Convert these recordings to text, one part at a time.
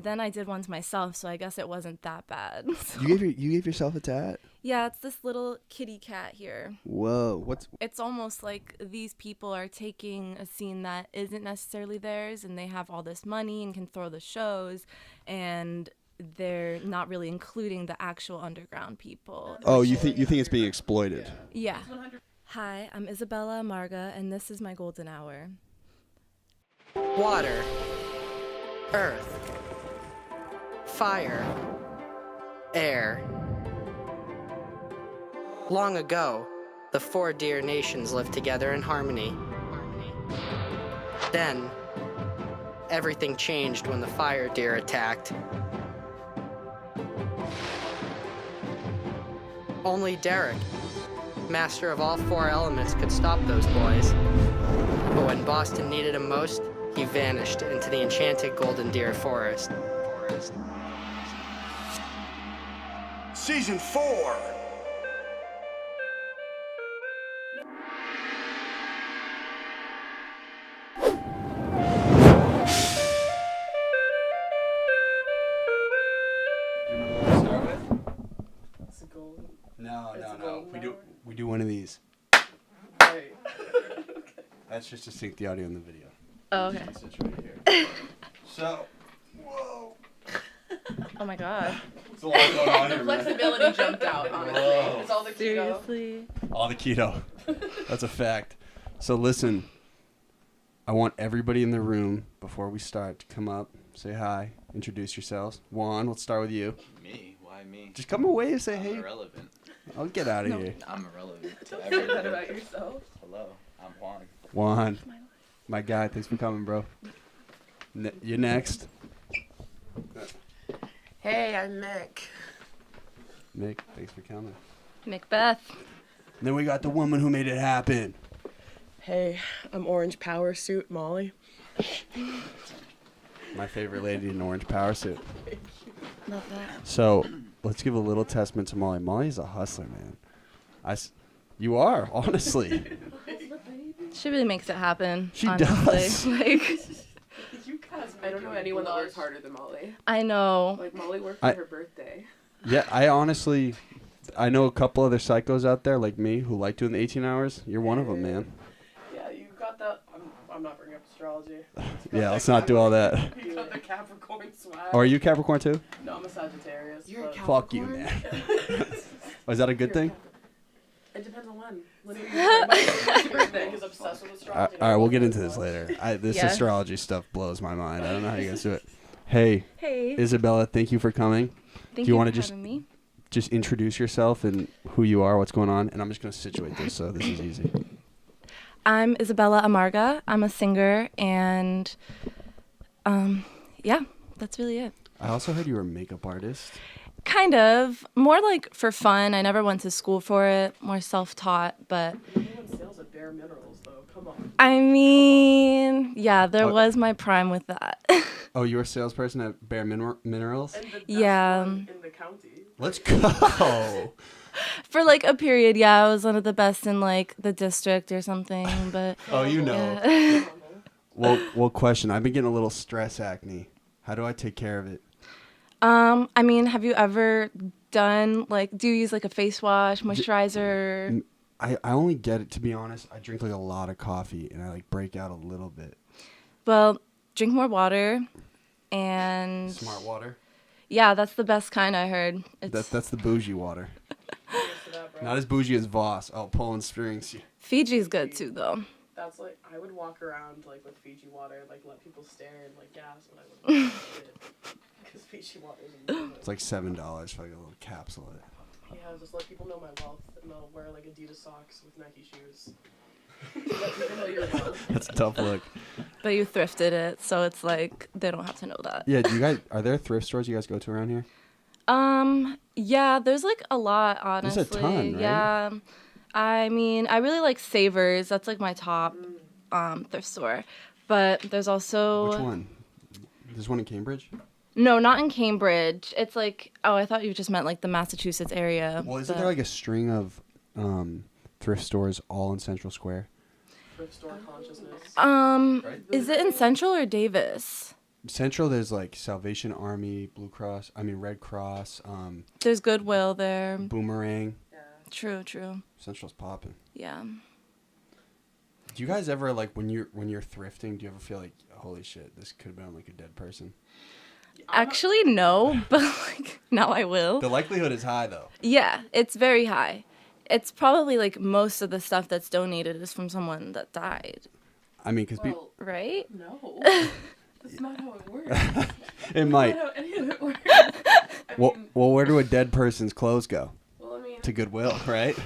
then I did one to myself, so I guess it wasn't that bad. So. You gave yourself a tat? Yeah, it's this little kitty cat here. Whoa, It's almost like these people are taking a scene that isn't necessarily theirs, and they have all this money and can throw the shows, and they're not really including the actual underground people. Oh, you think it's being exploited? Yeah. Hi, I'm Isabella Amarga, and this is my golden hour. Water, earth, fire, air. Long ago, the 4 deer nations lived together in harmony. Then, everything changed when the fire deer attacked. Only Derek, master of all 4 elements, could stop those boys. But when Boston needed him most, he vanished into the enchanted golden deer forest. Season 4. No. We do one of these. Right. That's just to sync the audio and the video. Oh, okay. It sits right here. So, whoa. Oh my god. It's a lot going on here, man. Flexibility jumped out, honestly. Whoa. It's all the keto. Seriously? All the keto. That's a fact. So listen, I want everybody in the room, before we start, to come up, say hi, introduce yourselves. Juan, let's start with you. Me? Why me? Just come away and say I'm hey. irrelevant. I'll get out of here. I'm irrelevant to Say everything. that about yourself. Hello, I'm Juan. Juan, my guy, thanks for coming, bro. You're next. Hey, I'm Mick. Mick, thanks for coming. Macbeth. And then we got the woman who made it happen. Hey, I'm Orange Power Suit Molly. My favorite lady in orange power suit. Love that. So let's give a little testament to Molly. Molly's a hustler, man. You are, honestly. She really makes it happen. She honestly. does. Like, You guys, I don't know anyone that works harder than Molly. I know. Like, Molly worked for her birthday. Yeah, I know a couple other psychos out there like me who like doing the 18 hours. You're one of them, man. Yeah, you got that. I'm not bringing up astrology. Yeah, let's not do all that. You got the Capricorn swag. Oh, are you Capricorn too? No, I'm a Sagittarius. You're a but- Fuck you, man. Oh, is that a good thing? It depends on when. Literally, my birthday is obsessed with astrology. All right, we'll get into this later. This Yeah. astrology stuff blows my mind. I don't know how you guys do it. Hey, Hey. Isabella, thank you for coming. Thank you you wanna for just- having me. Just introduce yourself and who you are, what's going on, and I'm just going to situate this so this is easy. I'm Isabella Amarga. I'm a singer, and yeah, that's really it. I also heard you were a makeup artist. Kind of. More like for fun. I never went to school for it. More self-taught, but Everyone sales at Bare Minerals, though. Come on. I mean, yeah, there Oh. was my prime with that. Oh, you were a salesperson at Bare Minerals? And the best Yeah. one in the county. Let's go. For like a period, yeah, I was one of the best in like the district or something, but Oh, you know. yeah. Well, question. I've been getting a little stress acne. How do I take care of it? I mean, have you ever done like, do you use like a face wash, moisturizer? I only get it, to be honest. I drink like a lot of coffee and I like break out a little bit. Well, drink more water, and Smart water. yeah, that's the best kind, I heard. It's That's the bougie water. Not as bougie as Voss. Oh, pulling strings. Fiji's good too, though. That's like, I would walk around like with Fiji water, like let people stare and like gas when I would because Fiji water is amazing. It's like $7 for like a little capsule of it. Yeah, just let people know my wealth, and I'll wear like Adidas socks with Nike shoes. Let people know your wealth. That's a tough look. But you thrifted it, so it's like they don't have to know that. Yeah, are there thrift stores you guys go to around here? Yeah, there's like a lot, honestly. There's a ton, right? Yeah. I mean, I really like Savers. That's like my top thrift store. But there's also Which one? There's one in Cambridge? No, not in Cambridge. It's like, oh, I thought you just meant like the Massachusetts area. Well, isn't but- there like a string of thrift stores all in Central Square? Thrift store consciousness. Is it in Central or Davis? Central, there's like Salvation Army, Red Cross, There's Goodwill there. Boomerang. Yeah. True. Central's popping. Yeah. Do you guys ever like when you're thrifting? Do you ever feel like, holy shit, this could have been like a dead person? Actually, no, but like now I will. The likelihood is high though. Yeah, it's very high. It's probably like most of the stuff that's donated is from someone that died, I mean, because Well, right? no. That's not how it works. it might. That's not how any of it works. I Well, mean, where do a dead person's clothes go? well, I mean, To Goodwill, right?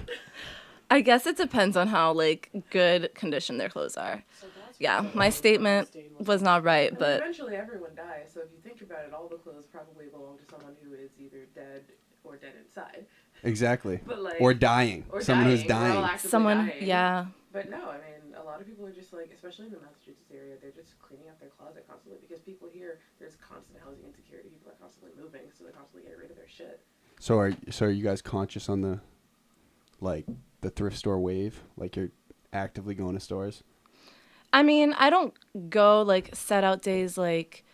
I guess it depends on how like good condition their clothes are. so that's Yeah, what my the statement stain was not right, I mean, but eventually everyone dies, so if you think about it, all the clothes probably belong to someone who is either dead or dead inside. Exactly. But like, Or dying. or Someone who's dying. They're all dying. actively someone, dying. yeah. But no, I mean, a lot of people are just like, especially in the Massachusetts area, they're just cleaning out their closet constantly because people here, there's constant housing insecurity. People are constantly moving, so they're constantly getting rid of their shit. So are you guys conscious on the thrift store wave? Like you're actively going to stores? I mean, I don't go like set out days like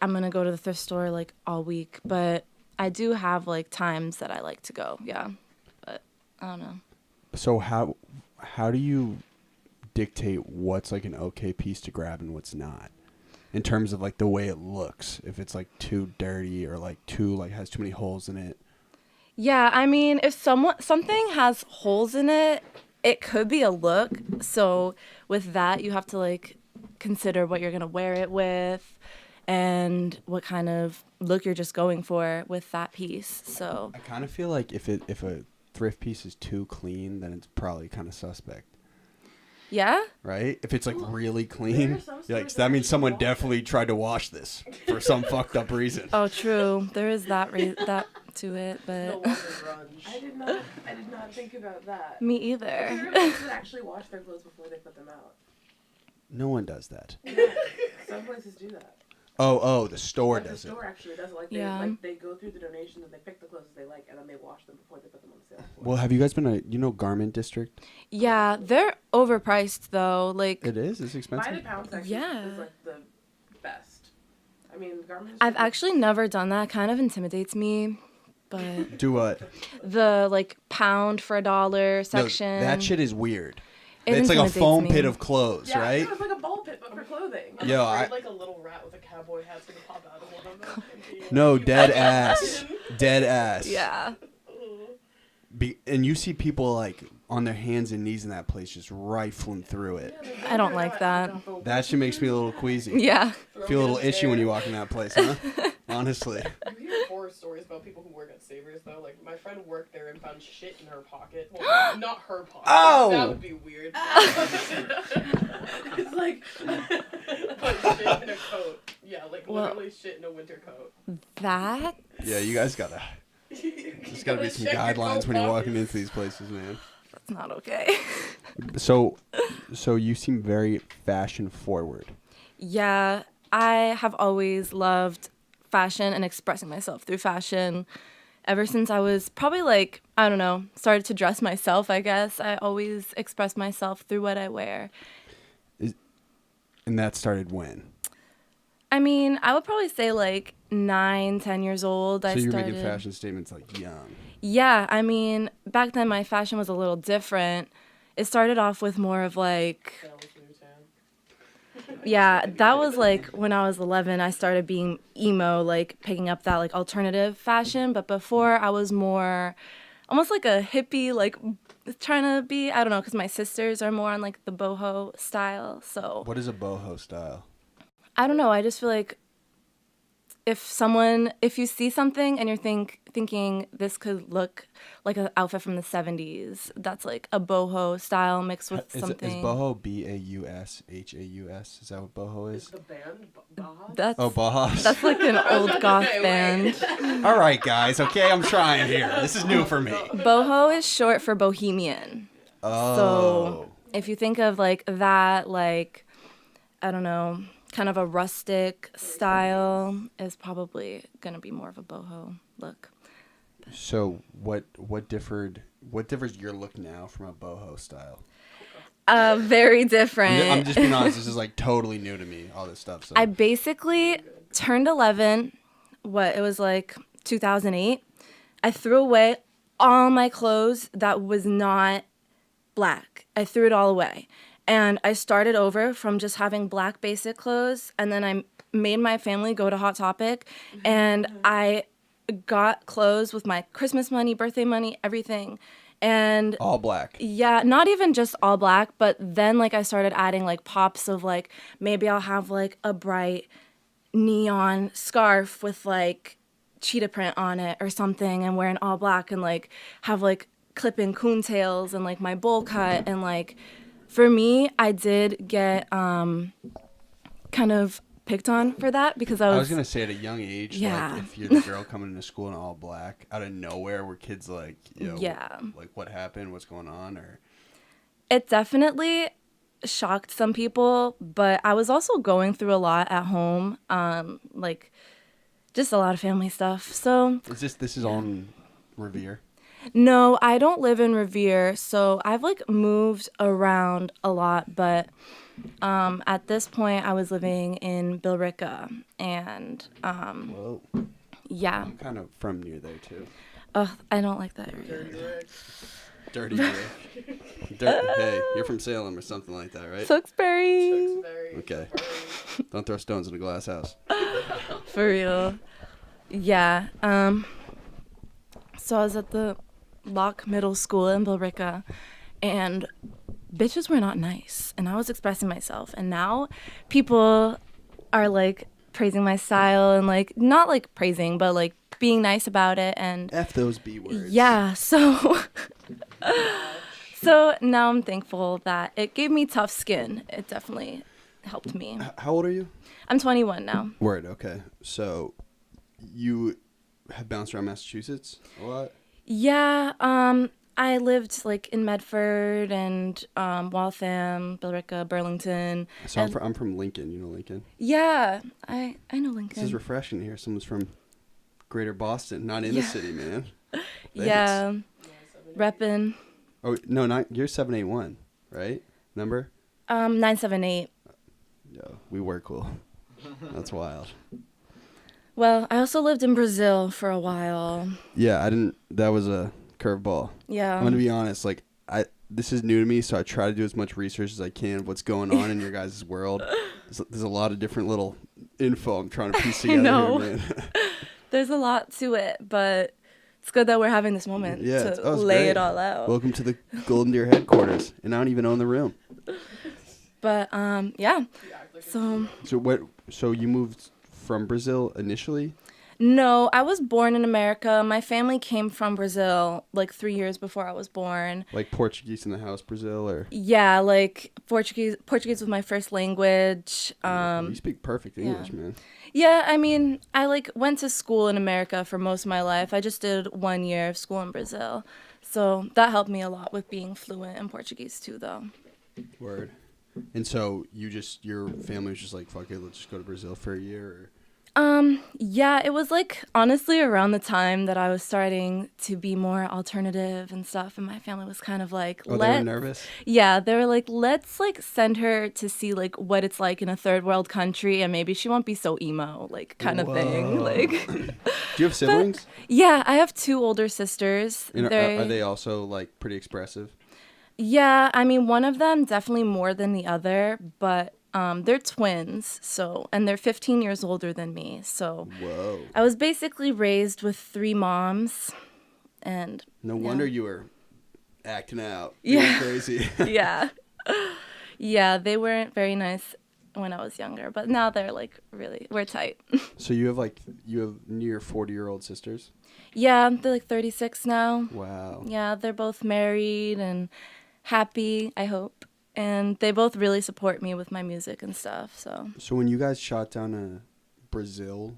I'm gonna go to the thrift store like all week, but I do have like times that I like to go. Yeah, but I don't know. So how do you dictate what's like an okay piece to grab and what's not? In terms of like the way it looks, if it's like too dirty or like has too many holes in it. Yeah, I mean, if something has holes in it, it could be a look. So with that, you have to like consider what you're gonna wear it with and what kind of look you're just going for with that piece. So I kind of feel like if a thrift piece is too clean, then it's probably kind of suspect. yeah, Right? If it's like really There clean, are some you're like, stores that that means actually someone wash it. definitely tried to wash this for some fucked up reason. oh true, there is that that to it, No but longer grunge. I did not think about that. me There either. are places that actually wash their clothes before they put them out. No one does that. Yeah, some places do that. Oh, the store Like, does the it. store actually does it. Like, Yeah. they go through the donations and they pick the clothes they like and then they wash them before they put them on sale. Well, have you guys been Garment District? Yeah, they're overpriced though. Like It is? It's Buy expensive? the pound section Yeah. is like the best. I mean, garments. I've actually never done that. Kind of intimidates me, but Do what? the like pound for $1 No, section. that shit is weird. It It's like a intimidates foam me. pit of clothes, Yeah, right? it's like a ball pit but for clothing. I'm Yo, afraid, I- like a little rat with a cowboy hat's gonna pop out of one of them. and be, No, like, dead "You ass. Dead ass. Yeah. And you see people like on their hands and knees in that place just rifling through it. I don't like that. That shit makes me a little queasy. Yeah. Feel a little itchy when you walk in that place, huh? Honestly. You hear horror stories about people who work at Savers, though. Like, my friend worked there and found shit in her pocket. Well, not her pocket. Oh! That would be weird. It's like, like shit in a coat. Yeah, like Well- literally shit in a winter coat. That Yeah, you guys gotta. There's gotta be some guidelines when you're walking into these places, man. that's not okay. So you seem very fashion forward. Yeah, I have always loved fashion and expressing myself through fashion. Ever since I was probably like, I don't know, started to dress myself, I guess. I always express myself through what I wear. And that started when? I mean, I would probably say like 9, 10 years old. So I you're started. making fashion statements like young. Yeah, I mean, back then my fashion was a little different. It started off with more of like, That was Newtown. yeah, that was like when I was 11, I started being emo, like picking up that like alternative fashion. But before I was more almost like a hippie, like trying to be, I don't know, because my sisters are more on like the boho style. So What is a boho style? I don't know. I just feel like if you see something and you're thinking this could look like an outfit from the 70s, that's like a boho style mixed with Is something. boho Bauschhaus? Is that what boho is? The band, Baha? That's Oh, Bauhaus. that's like an old goth Okay, band. wait. All right, guys. Okay, I'm trying here. This is new for me. Boho is short for bohemian. Oh. So if you think of like that, like, I don't know, kind of a rustic style is probably going to be more of a boho look. So what differs your look now from a boho style? Very different. I'm just being honest. This is like totally new to me. All this stuff. So. I basically turned 11. It was like 2008. I threw away all my clothes that was not black. I threw it all away. And I started over from just having black basic clothes. And then I made my family go to Hot Topic. And I got clothes with my Christmas money, birthday money, everything. And all black. Yeah, not even just all black, but then like I started adding like pops of like maybe I'll have like a bright neon scarf with like cheetah print on it or something and wearing all black and like have like clip-in coontails and like my bowl cut. And like for me, I did get kind of picked on for that because I was gonna say at a young age, yeah. like if you're the girl coming into school in all black out of nowhere, were kids like, yo, yeah, like what happened, what's going on, or it definitely shocked some people, but I was also going through a lot at home, like just a lot of family stuff. So this is all in Revere? No, I don't live in Revere, so I've like moved around a lot, but at this point I was living in Billerica, and Whoa. yeah. I'm kind of from near there too. I don't like that area. Dirty Rick. Hey, you're from Salem or something like that, right? Tewksbury. Okay. Don't throw stones in a glass house. For real. Yeah. So I was at the Locke Middle School in Billerica, and bitches were not nice, and I was expressing myself, and now people are like praising my style and like not like praising but like being nice about it. And F those B words. yeah, so so now I'm thankful that it gave me tough skin. It definitely helped me. How old are you? I'm 21 now. Word. Okay. So you have bounced around Massachusetts a lot? Yeah, I lived like in Medford and Waltham, Billerica, Burlington. So I'm from Lincoln. You know Lincoln? Yeah, I know Lincoln. This is refreshing to hear someone's from Greater Boston, not in the city, man. Yeah, reppin'. Oh no, not you're 781, right? Number? 978. Yo, we were cool. That's wild. Well, I also lived in Brazil for a while. Yeah, I didn't. That was a curveball. Yeah. I'm gonna be honest. Like, this is new to me, so I try to do as much research as I can of what's going on in your guys' world. There's a lot of different little info I'm trying to piece together here, man. There's a lot to it, but it's good that we're having this moment to lay it all out. Welcome to the Golden Deer headquarters, and I don't even own the room. But yeah. So what? So you moved from Brazil initially? No, I was born in America. My family came from Brazil like 3 years before I was born. Like Portuguese in the house, Brazil, or? Yeah, like Portuguese was my first language. You speak perfect English, man. Yeah, I mean, I like went to school in America for most of my life. I just did 1 year of school in Brazil. So that helped me a lot with being fluent in Portuguese too, though. Word. And so your family was just like, fuck it, let's just go to Brazil for a year, or? Yeah, it was like honestly around the time that I was starting to be more alternative and stuff, and my family was kind of like, they were nervous? Yeah, they were like, let's like send her to see like what it's like in a third world country, and maybe she won't be so emo, like kind of thing. Like, do you have siblings? But, yeah, I have 2 older sisters. And are they also like pretty expressive? Yeah, I mean, one of them definitely more than the other, but they're twins, and they're 15 years older than me. So whoa. I was basically raised with 3 moms, and no wonder you were acting out, being crazy. Yeah, they weren't very nice when I was younger, but now they're like we're tight. So you have near 40-year-old sisters? Yeah, they're like 36 now. Wow. Yeah, they're both married and happy, I hope. And they both really support me with my music and stuff. So when you guys shot down Brazil,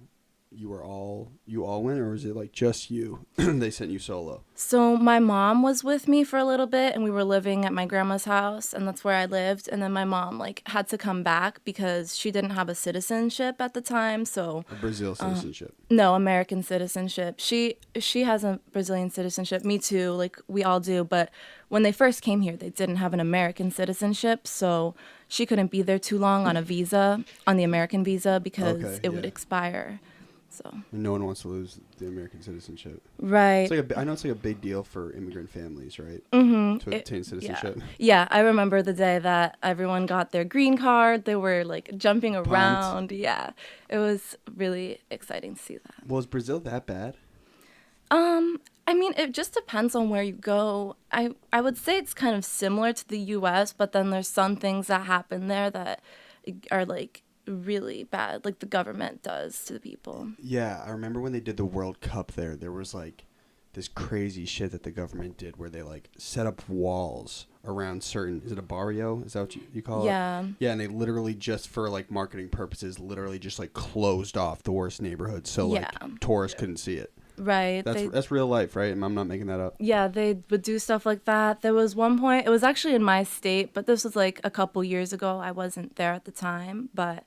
you all went, or was it like just you? They sent you solo. So my mom was with me for a little bit, and we were living at my grandma's house, and that's where I lived. And then my mom like had to come back because she didn't have a citizenship at the time. So A Brazil citizenship. no, American citizenship. She has a Brazilian citizenship. Me too. Like we all do. But when they first came here, they didn't have an American citizenship, so she couldn't be there too long on a visa, on the American visa, because Okay, it would yeah. expire. So And no one wants to lose the American citizenship. right. It's like I know it's like a big deal for immigrant families, right? Mm-hmm. To obtain citizenship. Yeah, I remember the day that everyone got their green card. They were like jumping around. Yeah, it was really exciting to see that. Well, is Brazil that bad? I mean, it just depends on where you go. I would say it's kind of similar to the U.S., but then there's some things that happen there that are like really bad, like the government does to the people. Yeah, I remember when they did the World Cup there was like this crazy shit that the government did where they like set up walls around certain, is it a barrio? Is that what you call Yeah. it? Yeah, and they literally just for like marketing purposes literally just like closed off the worst neighborhoods so like Yeah. tourists couldn't see it. Right. That's real life, right? I'm not making that up. Yeah, they would do stuff like that. There was one point, it was actually in my state, but this was like a couple years ago. I wasn't there at the time, but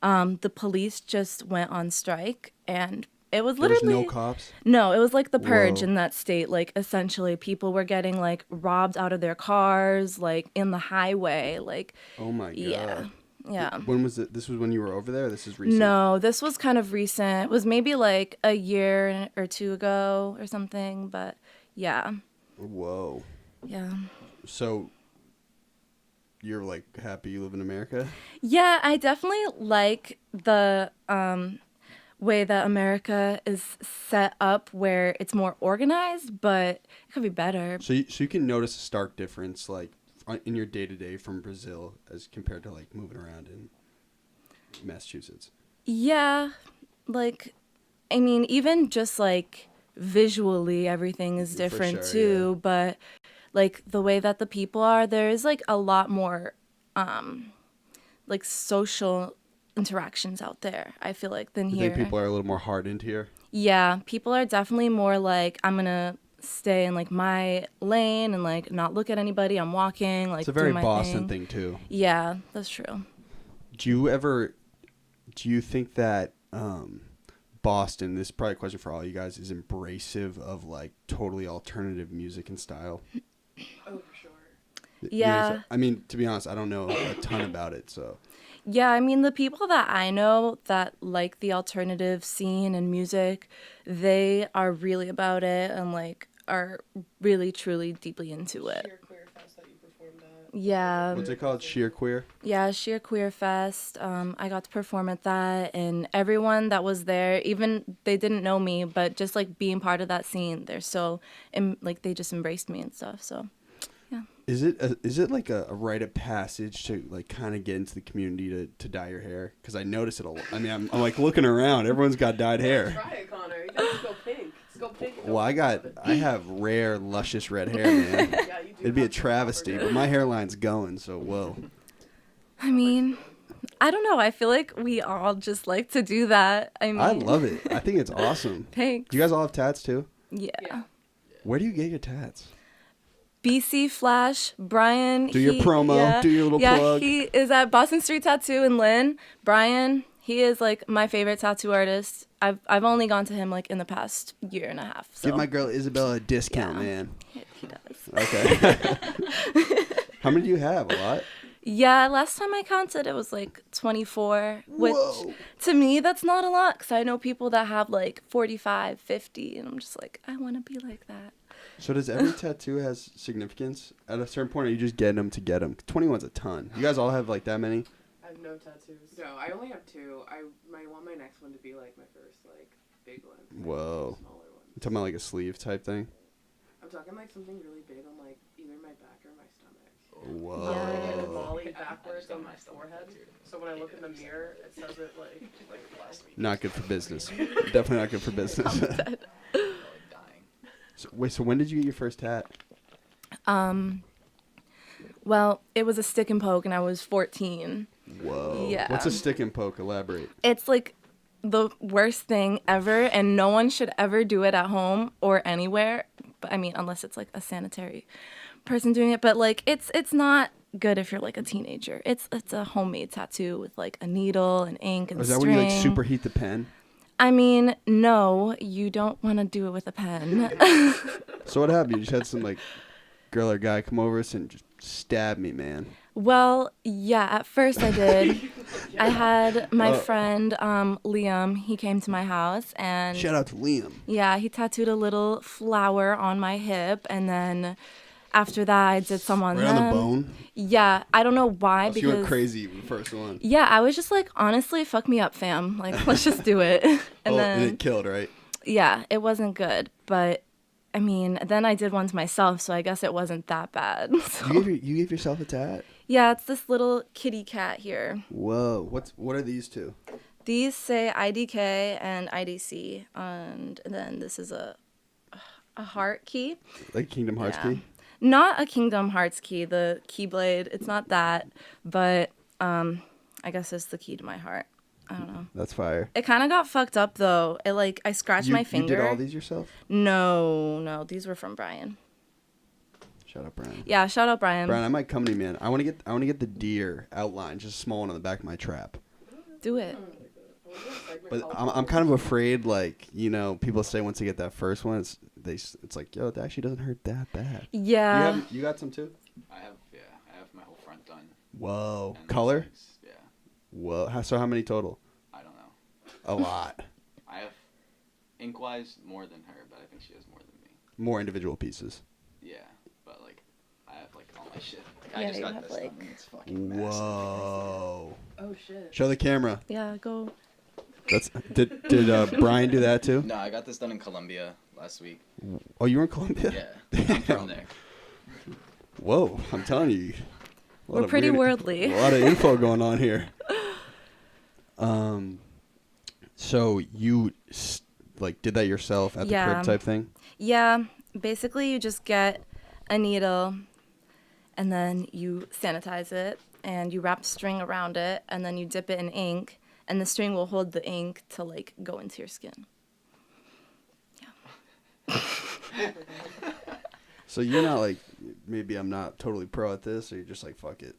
the police just went on strike, and it was There was literally no cops? No, it was like the purge Whoa. in that state. Like essentially people were getting like robbed out of their cars, like in the highway, like Oh my god. yeah. Yeah. When was it? This was when you were over there? This is recent? No, this was kind of recent. It was maybe like a year or two ago or something, but yeah. Whoa. Yeah. So you're like happy you live in America? Yeah, I definitely like the way that America is set up where it's more organized, but it could be better. So you can notice a stark difference like in your day-to-day from Brazil as compared to like moving around in Massachusetts. Yeah, like, I mean, even just like visually, everything is For different sure, too, yeah. but like the way that the people are, there is like a lot more like social interactions out there, I feel like, than I here. think people are a little more hardened here. Yeah, people are definitely more like, I'm gonna stay in like my lane and like not look at anybody. I'm walking, like It's a very do my Boston thing. thing too. Yeah, that's true. Do you think that Boston, this is probably a question for all you guys, is embracive of like totally alternative music and style? Oh, for sure. Yeah. I mean, to be honest, I don't know a ton about it, so. Yeah, I mean, the people that I know that like the alternative scene and music, they are really about it and like are really truly deeply into it. Sheer Queer Fest that you performed at. Yeah. What's it called? Sheer Queer? Yeah, Sheer Queer Fest. I got to perform at that, and everyone that was there, even they didn't know me, but just like being part of that scene, they're so, like they just embraced me and stuff. So, yeah. Is it like a rite of passage to like kind of get into the community to dye your hair? Because I notice it a lot. I mean, I'm like looking around. Everyone's got dyed hair. Try it, Connor. You gotta just go pink. Just go pink. and go Well, I have rare, luscious red hair, man. Yeah, you do It'd be a have some travesty, covered but my hairline's going, so whoa. I mean, I don't know. I feel like we all just like to do that. I mean, I love it. I think it's awesome. Thanks. Do you guys all have tats too? Yeah. Yeah. Where do you get your tats? BC Flash, Brian. Do your promo, Yeah, do your little yeah, plug. he is at Boston Street Tattoo in Lynn. Brian, he is like my favorite tattoo artist. I've only gone to him like in the past year and a half. So. Give my girl Isabella a discount, Yeah. man. He does. Okay. How many do you have? A lot? Yeah, last time I counted, it was like 24, which Whoa. to me, that's not a lot because I know people that have like 45, 50, and I'm just like, I want to be like that. So does every tattoo has significance? At a certain point, are you just getting them to get them? 21's a ton. You guys all have like that many? I have no tattoos. No, I only have two. I want my next one to be like my first like big one. Whoa. Smaller one. You talking about like a sleeve type thing? I'm talking like something really big on like either my back or my stomach. Whoa. I Yeah. get a volley backwards on my forehead, so when I look in the mirror, it says it like Not good for business. Definitely not good for business. So when did you get your first tat? Well, it was a stick and poke, and I was 14. Whoa. Yeah. What's a stick and poke? Elaborate. It's like the worst thing ever, and no one should ever do it at home or anywhere. But I mean, unless it's like a sanitary person doing it. But like, it's not good if you're like a teenager. It's a homemade tattoo with like a needle and ink and Is that string. when you like superheat the pen? I mean, no, you don't want to do it with a pen. So what happened? You just had some like girl or guy come over us and just stab me, man. Well, yeah, at first I did. I had my friend Liam. He came to my house and Shout out to Liam. yeah, he tattooed a little flower on my hip, and then after that I did some on Right them. on the bone. Yeah, I don't know why So because you went crazy with the first one. yeah, I was just like, honestly, fuck me up, fam. Like, let's just do it. And then and it killed, right? yeah, it wasn't good, but I mean, then I did one to myself, so I guess it wasn't that bad. So, You gave yourself a tat? yeah, it's this little kitty cat here. Whoa. What are these two? These say IDK and IDC, and then this is a heart key. Like Kingdom Hearts Yeah. key? Not a Kingdom Hearts key, the Keyblade. It's not that, but I guess it's the key to my heart. I don't know. That's fire. It kind of got fucked up though. It like I scratched my finger. You did all these yourself? No, these were from Brian. Shout out Brian. Yeah, shout out Brian. Brian, I might come to you, man. I want to get the deer outline, just a small one on the back of my trap. Do it. But I'm kind of afraid, like, you know, people say once they get that first one, it's like, yo, it actually doesn't hurt that bad. Yeah. You got some too? I have my whole front done. Whoa. And Color? legs, yeah. Whoa. So how many total? I don't know. A lot. I have ink-wise more than her, but I think she has more than me. More individual pieces. Yeah, but like I have like all my shit. Like, Yeah, I just you got have, this like- done. And it's fucking massive. Whoa. Oh shit. Show the camera. Yeah, go. Did Brian do that too? No, I got this done in Colombia last week. Oh, you were in Colombia? Yeah, I'm from there. Whoa, I'm telling you. A lot We're of pretty worldly. A lot of info going on here. So you like did that yourself at the Yeah. crib type thing? Yeah, basically you just get a needle and then you sanitize it and you wrap string around it and then you dip it in ink and the string will hold the ink to like go into your skin. So you're not like, maybe I'm not totally pro at this, or you're just like, fuck it.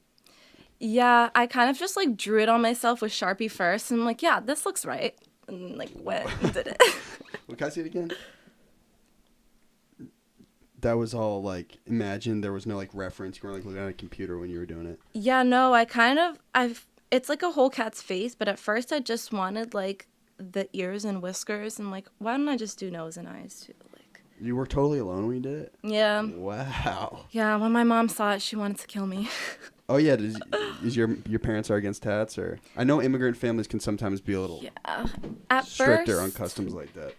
Yeah, I kind of just like drew it on myself with Sharpie first and I'm like, yeah, this looks right. And like went and did it. Well, can I see it again? That was all like, imagine there was no like reference. You weren't like looking at a computer when you were doing it. Yeah, no, it's like a whole cat's face, but at first I just wanted like the ears and whiskers and like, why don't I just do nose and eyes too? Like, You were totally alone when you did it? yeah. Wow. Yeah, when my mom saw it, she wanted to kill me. Oh yeah, is your parents are against tats, or I know immigrant families can sometimes be a little Yeah. At stricter first, on customs like that.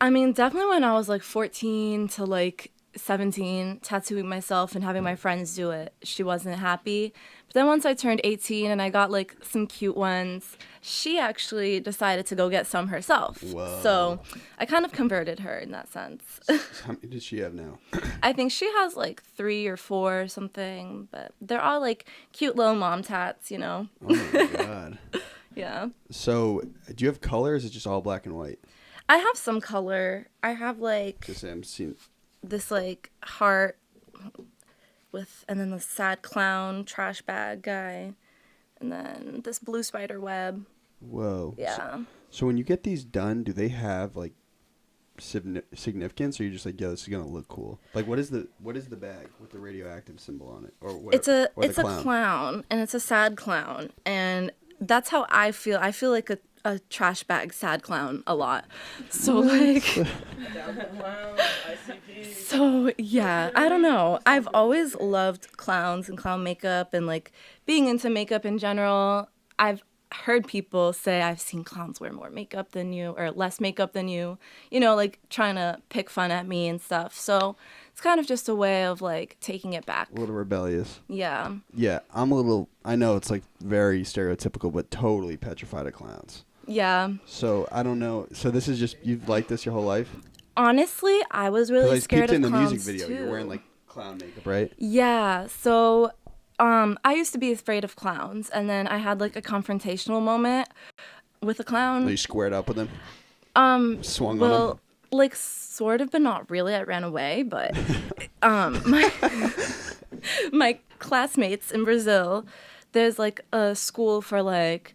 I mean, definitely when I was like 14 to like 17, tattooing myself and having my friends do it, she wasn't happy. But then once I turned 18 and I got like some cute ones, she actually decided to go get some herself. Whoa. So I kind of converted her in that sense. How many does she have now? I think she has like 3 or 4 or something, but they're all like cute little mom tats, you know? Oh my god. Yeah. So, do you have color, or is it just all black and white? I have some color. I have like Just I'm seeing. this like heart with, and then the sad clown trash bag guy, and then this blue spider web. Whoa. Yeah. So when you get these done, do they have like significance, or you just like, yo, this is gonna look cool? Like, what is the bag with the radioactive symbol on it, or what? It's a clown? clown, and it's a sad clown, and that's how I feel. I feel like a trash bag sad clown a lot. So like so yeah, I don't know. I've always loved clowns and clown makeup and like being into makeup in general. I've heard people say I've seen clowns wear more makeup than you or less makeup than you, like trying to pick fun at me and stuff. So it's kind of just a way of like taking it back. A little rebellious. Yeah. Yeah, I'm a little. I know it's like very stereotypical, but totally petrified of clowns. Yeah. So I don't know. So this is just, you've liked this your whole life? Honestly, I was really Like, scared peeped of in the clowns music video, too. you're wearing like clown makeup, right? Yeah, so I used to be afraid of clowns, and then I had like a confrontational moment with a clown. You squared up with him? Swung on Well, him? like sort of, but not really. I ran away, but my classmates in Brazil, there's like a school for like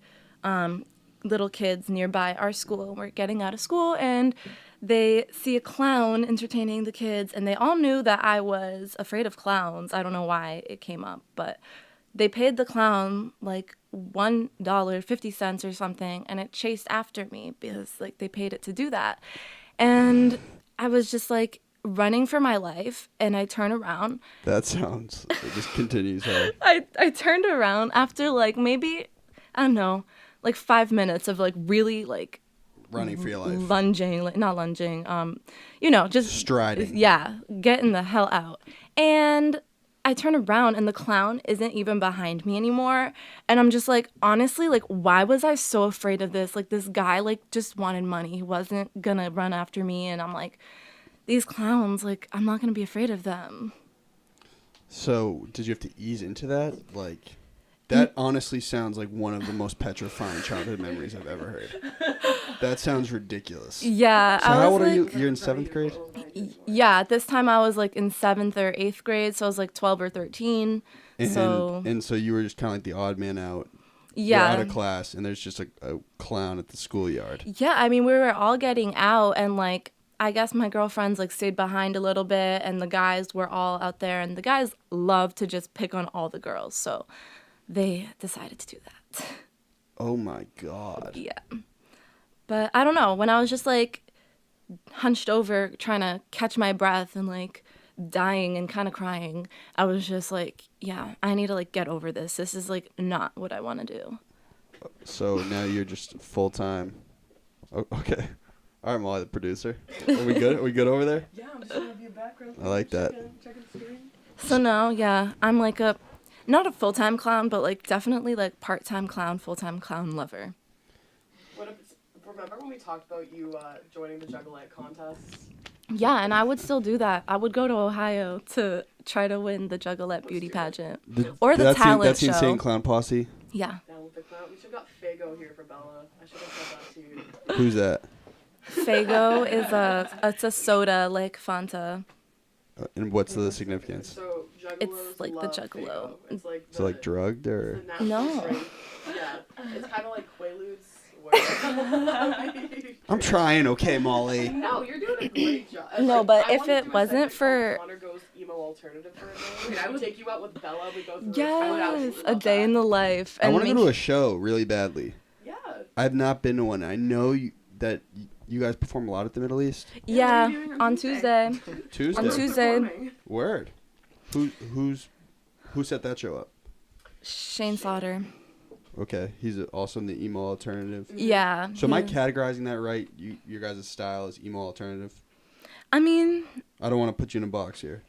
little kids nearby our school. We're getting out of school and they see a clown entertaining the kids, and they all knew that I was afraid of clowns. I don't know why it came up, but they paid the clown like $1.50 or something, and it chased after me because like they paid it to do that. And I was just like running for my life, and I turn around. That sounds, it just continues. Huh? I turned around after like maybe, I don't know, like 5 minutes of like really like Running for your life. lunging, like not lunging, you know, just Striding. Yeah, getting the hell out. And I turn around and the clown isn't even behind me anymore. And I'm just like, honestly, like, why was I so afraid of this? Like, this guy, like, just wanted money. He wasn't gonna run after me. And I'm like, these clowns, like, I'm not gonna be afraid of them. So, did you have to ease into that? Like, that honestly sounds like one of the most petrifying childhood memories I've ever heard. That sounds ridiculous. Yeah. So, I how was old are you? like, You're in 7th grade? Yeah, at this time I was like in 7th or 8th grade, so I was like 12 or 13. And So so you were just kind of like the odd man out. yeah. You're out of class, and there's just a clown at the schoolyard. Yeah, I mean, we were all getting out, and like, I guess my girlfriends like stayed behind a little bit, and the guys were all out there, and the guys love to just pick on all the girls, so they decided to do that. Oh my God. Yeah. But I don't know, when I was just like hunched over trying to catch my breath and like dying and kind of crying, I was just like, yeah, I need to like get over this. This is like not what I want to do. So now you're just full time. Okay. All right, Molly, the producer. Are we good? Are we good over there? Yeah, I'm just gonna have your background. I like that. Checking the screen. So now, yeah, I'm like not a full-time clown, but like definitely like part-time clown, full-time clown lover. What if it's, remember when we talked about you joining the Juggalette contests? Yeah, and I would still do that. I would go to Ohio to try to win the Juggalette beauty pageant. Or the talent that's show. the Insane Clown Posse. Yeah. Down with the clown. We should have got Fago here for Bella. I should have said that to you. Who's that? Fago is it's a soda like Fanta. And what's the significance? So Juggalos It's like the love Juggalo. Faygo. It's like Is it like drugged or? the natural No. strength. Yeah, it's kind of like Quaaludes. Where I'm trying, okay, Molly. no, you're doing a great job. No, but I if wanted to it do a wasn't segment for- called Connor Goes Emo Alternative for a day. I would take you out with Bella. We go through. Yes, a day in the life. I And want to go to a show really badly. Yeah. I've not been to one. I know that you guys perform a lot at the Middle East. Yeah, what are you doing on Tuesday. Tuesday. On Tuesday. Word. Who set that show up? Shane Slaughter. Okay, he's also in the emo alternative. Yeah. So am I he- categorizing that right? Your guys' style is emo alternative. I mean, I don't want to put you in a box here.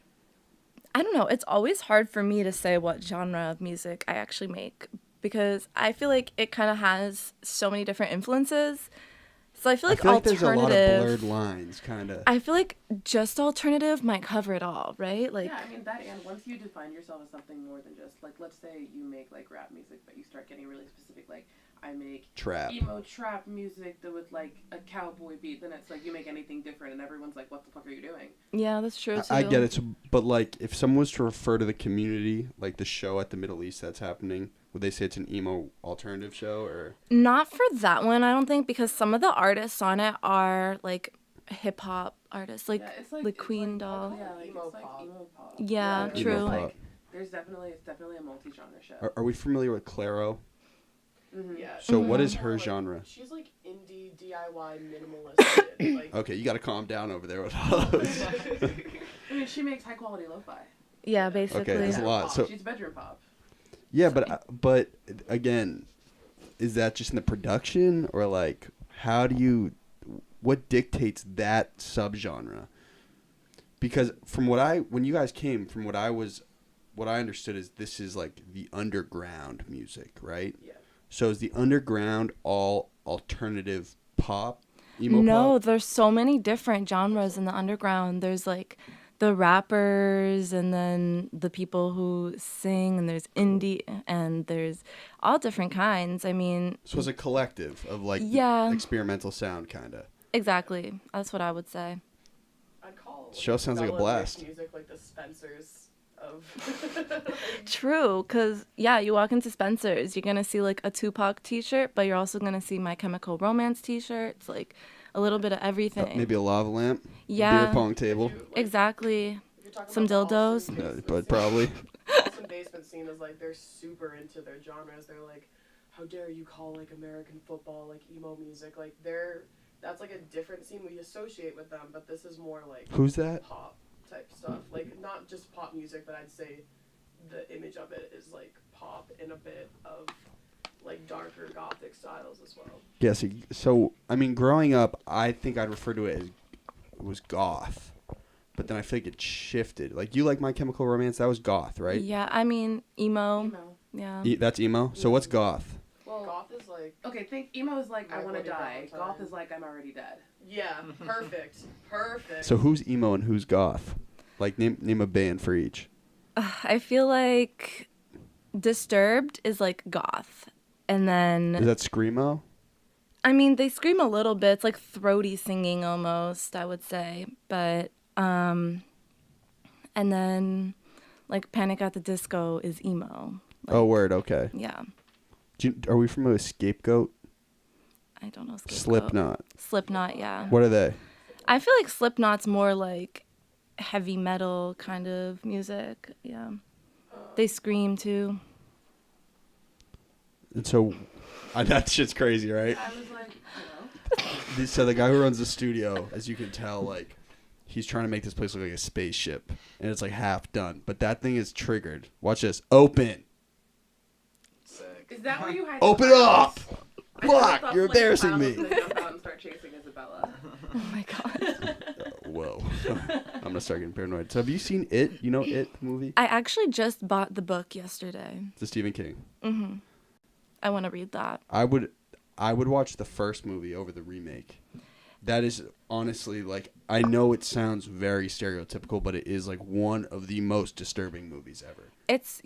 I don't know. It's always hard for me to say what genre of music I actually make because I feel like it kind of has so many different influences. So I feel like there's a lot of alternative. blurred lines, kind of. I feel like just alternative might cover it all, right? Like, Yeah, I mean that, and once you define yourself as something more than just like, let's say you make like rap music, but you start getting really specific. Like, I make Trap. emo trap music that with like a cowboy beat. Then it's like you make anything different, and everyone's like, "What the fuck are you doing?" yeah, that's true too. I get it, but like, if someone was to refer to the community, like the show at the Middle East that's happening, would they say it's an emo alternative show or? Not for that one, I don't think, because some of the artists on it are like hip hop artists, like Yeah, it's the it's Queen like, doll. Yeah, like Emo it's like pop. emo pop. Yeah, it's true. Emo Like, pop. it's definitely a multi-genre show. Are we familiar with Claro? Mm-hmm. Yeah. So what Mhm. is her Like, genre? She's like indie DIY minimalist. shit, like, Okay, you got to calm down over there with all those. I mean, she makes high-quality lo-fi. Yeah, basically. there's a lot. Pop. So- She's bedroom pop. Yeah, but again, is that just in the production or like what dictates that subgenre? Because when you guys came, what I understood is this is like the underground music, right? Yeah. So is the underground all alternative pop, emo No, pop? there's so many different genres in the underground. There's like the rappers and then the people who sing, and there's indie and there's all different kinds. I mean, So it's a collective of like Yeah. experimental sound kind of. exactly. That's what I would say. I'd call Show sounds like a Bella blast. music like the Spencers of. True, because, yeah, you walk into Spencer's, you're going to see, like, a Tupac t-shirt, but you're also going to see My Chemical Romance t-shirts, like, a little bit of everything. Maybe a lava lamp. Yeah. Beer pong table. Exactly. If you're talking Some about the dildos. Austin No, basement but scene- probably. Austin basement scene is like they're super into their genres. They're like, how dare you call like American football like emo music? Like that's like a different scene we associate with them, but this is more like Who's that? pop type stuff. Like not just pop music, but I'd say the image of it is like pop and a bit of like darker gothic styles as well. Yes. So I mean, growing up, I think I'd refer to it as it was goth, but then I feel like it shifted. Like you like My Chemical Romance, that was goth, right? Yeah, I mean, emo. Emo. Yeah. That's emo. So what's goth? Well, goth is like Okay, think emo is like I Like want to Bloody die. Valentine. Goth is like I'm already dead. yeah, perfect, perfect. So who's emo and who's goth? Like name a band for each. I feel like Disturbed is, like, goth. And Is then, that screamo? I mean, they scream a little bit. It's like throaty singing almost, I would say. But, and then, like, Panic at the Disco is emo. Like, Oh, word. Okay. Yeah. Are we familiar with Scapegoat? I don't know. Scapegoat. Slipknot. Slipknot, yeah. What are they? I feel like Slipknot's more like heavy metal kind of music. Yeah. They scream too. And so, that shit's crazy, right? I was like, So the guy who runs the studio, as you can tell, like, he's trying to make this place look like a spaceship, and it's like half done. But that thing is triggered. Watch this. Open. Sick. is that where you hide? Open the up. files? I just Fuck, thought you're Flynn embarrassing Powell me. was gonna jump out and start chasing Isabella. Oh my god. Whoa. I'm gonna start getting paranoid. So have you seen It? You know It, the movie? I actually just bought the book yesterday. It's a Stephen King. Mhm. I want to read that. I would watch the first movie over the remake. That is honestly, like, I know it sounds very stereotypical, but it is like one of the most disturbing movies ever. It's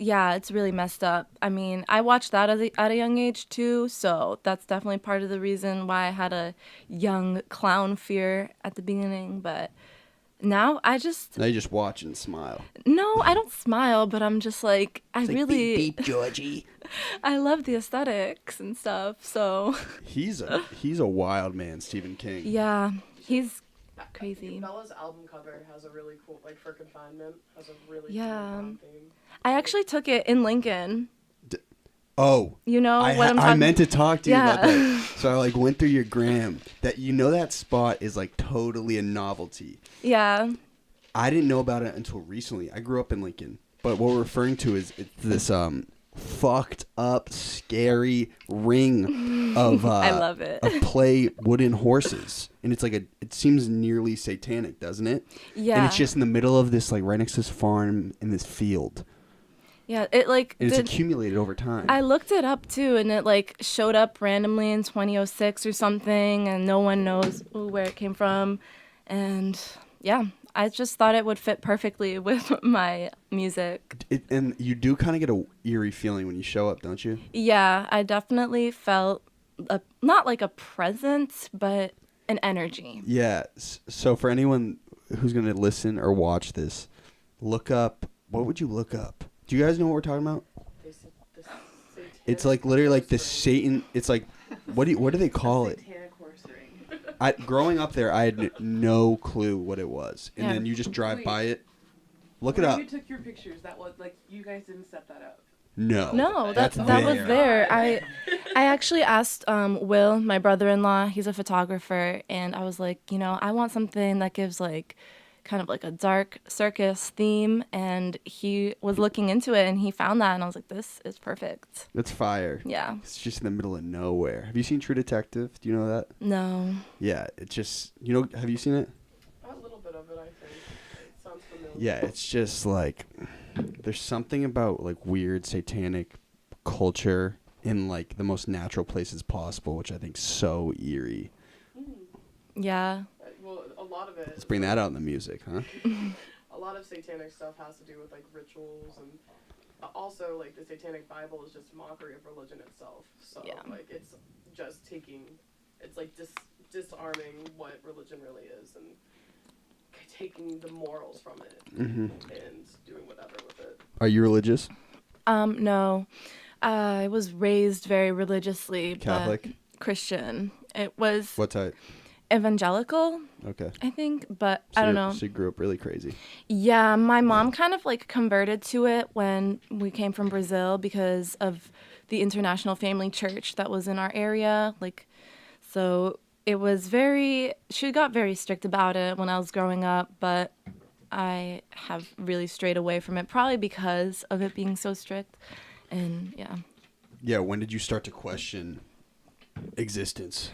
really messed up. I mean, I watched that at a young age too, so that's definitely part of the reason why I had a young clown fear at the beginning, but now I just Now you just watch and smile. no, I don't smile, but I'm just like I It's like, really beep, beep, Georgie. I love the aesthetics and stuff. So He's a wild man, Stephen King. yeah, he's crazy. Bella's album cover has a really cool, like for confinement, has a really Yeah. cool theme. I actually took it in Lincoln. Oh, You know what I'm I talking meant to talk to you about Yeah. that. So I like went through your gram. That spot is like totally a novelty. Yeah. I didn't know about it until recently. I grew up in Lincoln, but what we're referring to is this fucked up, scary ring of I love it. of play wooden horses, and it's like it seems nearly satanic, doesn't it? Yeah. And it's just in the middle of this, like right next to this farm in this field, Yeah, it like and it's did- accumulated over time. I looked it up too, and it like showed up randomly in 2006 or something, and no one knows where it came from. And yeah, I just thought it would fit perfectly with my music. And you do kind of get a eerie feeling when you show up, don't you? Yeah, I definitely felt not like a presence, but an energy. Yeah. So for anyone who's gonna listen or watch this, look up. What would you look up? Do you guys know what we're talking about? It's like literally like the Satan. It's like what do they call it? Satanic horse ring. Growing up there, I had no clue what it was, and Yeah. then you just drive Wait. by it. Look it When up. you took your pictures, that was like you guys didn't set that up. No. No, That's that was there. there. I actually asked Will, my brother-in-law. He's a photographer, and I was like, I want something that gives like kind of like a dark circus theme, and he was looking into it, and he found that, and I was like, this is perfect. That's fire. Yeah. It's just in the middle of nowhere. Have you seen True Detective? Do you know that? No. Yeah. It's just have you seen it? A little bit of it, I think. It sounds familiar. Yeah, it's just like there's something about like weird satanic culture in like the most natural places possible, which I think is so eerie. Yeah. Well, a lot of it. Let's bring that out in the music, huh? A lot of satanic stuff has to do with like rituals, and also like the Satanic Bible is just mockery of religion itself. So Yeah. like it's just it's like disarming what religion really is and taking the morals from it Mm-hmm. and doing whatever with it. Are you religious? No. I was raised very religiously, Catholic? but Christian. It was What type? evangelical, Okay. I think, but So I don't know. She grew up really crazy. Yeah, my mom kind of like converted to it when we came from Brazil because of the International Family Church that was in our area. Like, so it was she got very strict about it when I was growing up, but I have really strayed away from it, probably because of it being so strict. And yeah. Yeah, when did you start to question existence?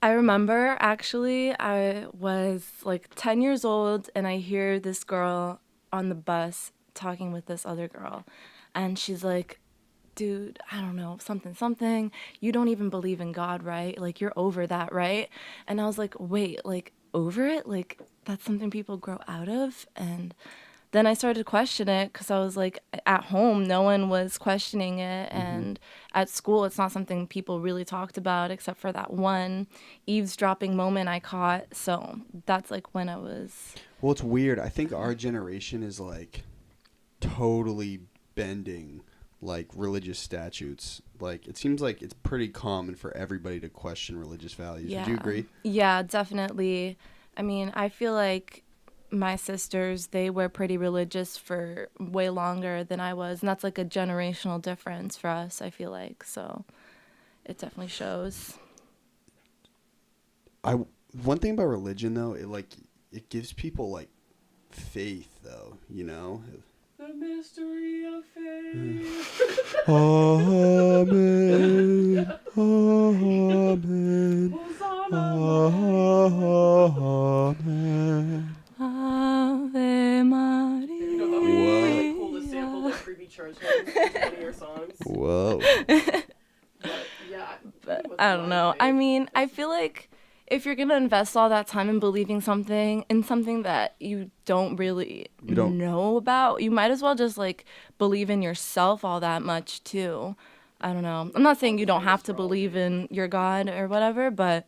I remember actually I was like 10 years old and I hear this girl on the bus talking with this other girl. And she's like, dude, I don't know, something. You don't even believe in God, right? Like, you're over that, right? And I was like, wait, like, over it? Like, that's something people grow out of? And then I started to question it because I was like, at home, no one was questioning it. And at school, it's not something people really talked about except for that one eavesdropping moment I caught. So that's like when I was. Well, it's weird. I think our generation is like totally bending like religious statutes. Like, it seems like it's pretty common for everybody to question religious values. Yeah. Would you agree? Yeah, definitely. I mean, I feel like my sisters, they were pretty religious for way longer than I was. And that's like a generational difference for us, I feel like. So it definitely shows. One thing about religion, though, it gives people like faith, though, you know? The mystery of faith. Amen. Amen. Amen. Ave Maria. You know, that would be really cool to sample like creepy church hymns into one of your songs. Whoa. But yeah, But with I don't know. blind I faith, mean, I feel like if you're going to invest all that time in believing something that you don't really know about, you might as well just like believe in yourself all that much too. I don't know. I'm not saying you don't have to believe in your God or whatever, but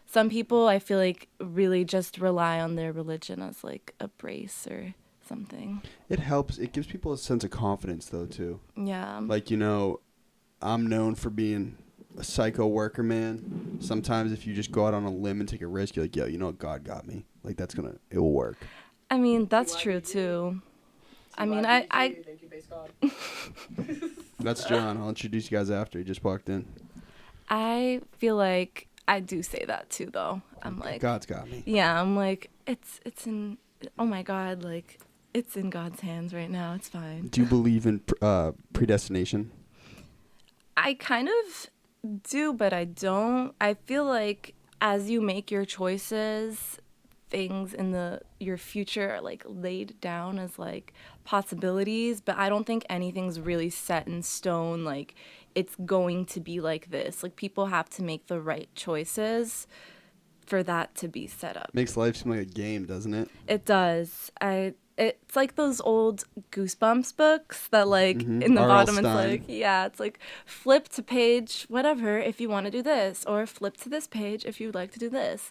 some people I feel like really just rely on their religion as like a brace or something. It helps. It gives people a sense of confidence, though, too. Yeah. Like, you know, I'm known for being a psycho worker, man. Sometimes if you just go out on a limb and take a risk, you're like, yo, you know what? God got me. Like, it will work. I mean, that's true too. I mean, I Thank you, base God. That's John. I'll introduce you guys after. He just walked in. I feel like I do say that too, though. I'm like, God's got me. yeah, I'm like, it's in, oh my God, like, it's in God's hands right now. It's fine. Do you believe in predestination? I kind of do, but I don't. I feel like as you make your choices, things in your future are like laid down as like possibilities, but I don't think anything's really set in stone. Like, it's going to be like this. Like, people have to make the right choices for that to be set up. Makes life seem like a game, doesn't it? It does. It's like those old Goosebumps books that like in the R.L. bottom it's Stein. like, yeah, it's like flip to page whatever if you want to do this, or flip to this page if you'd like to do this.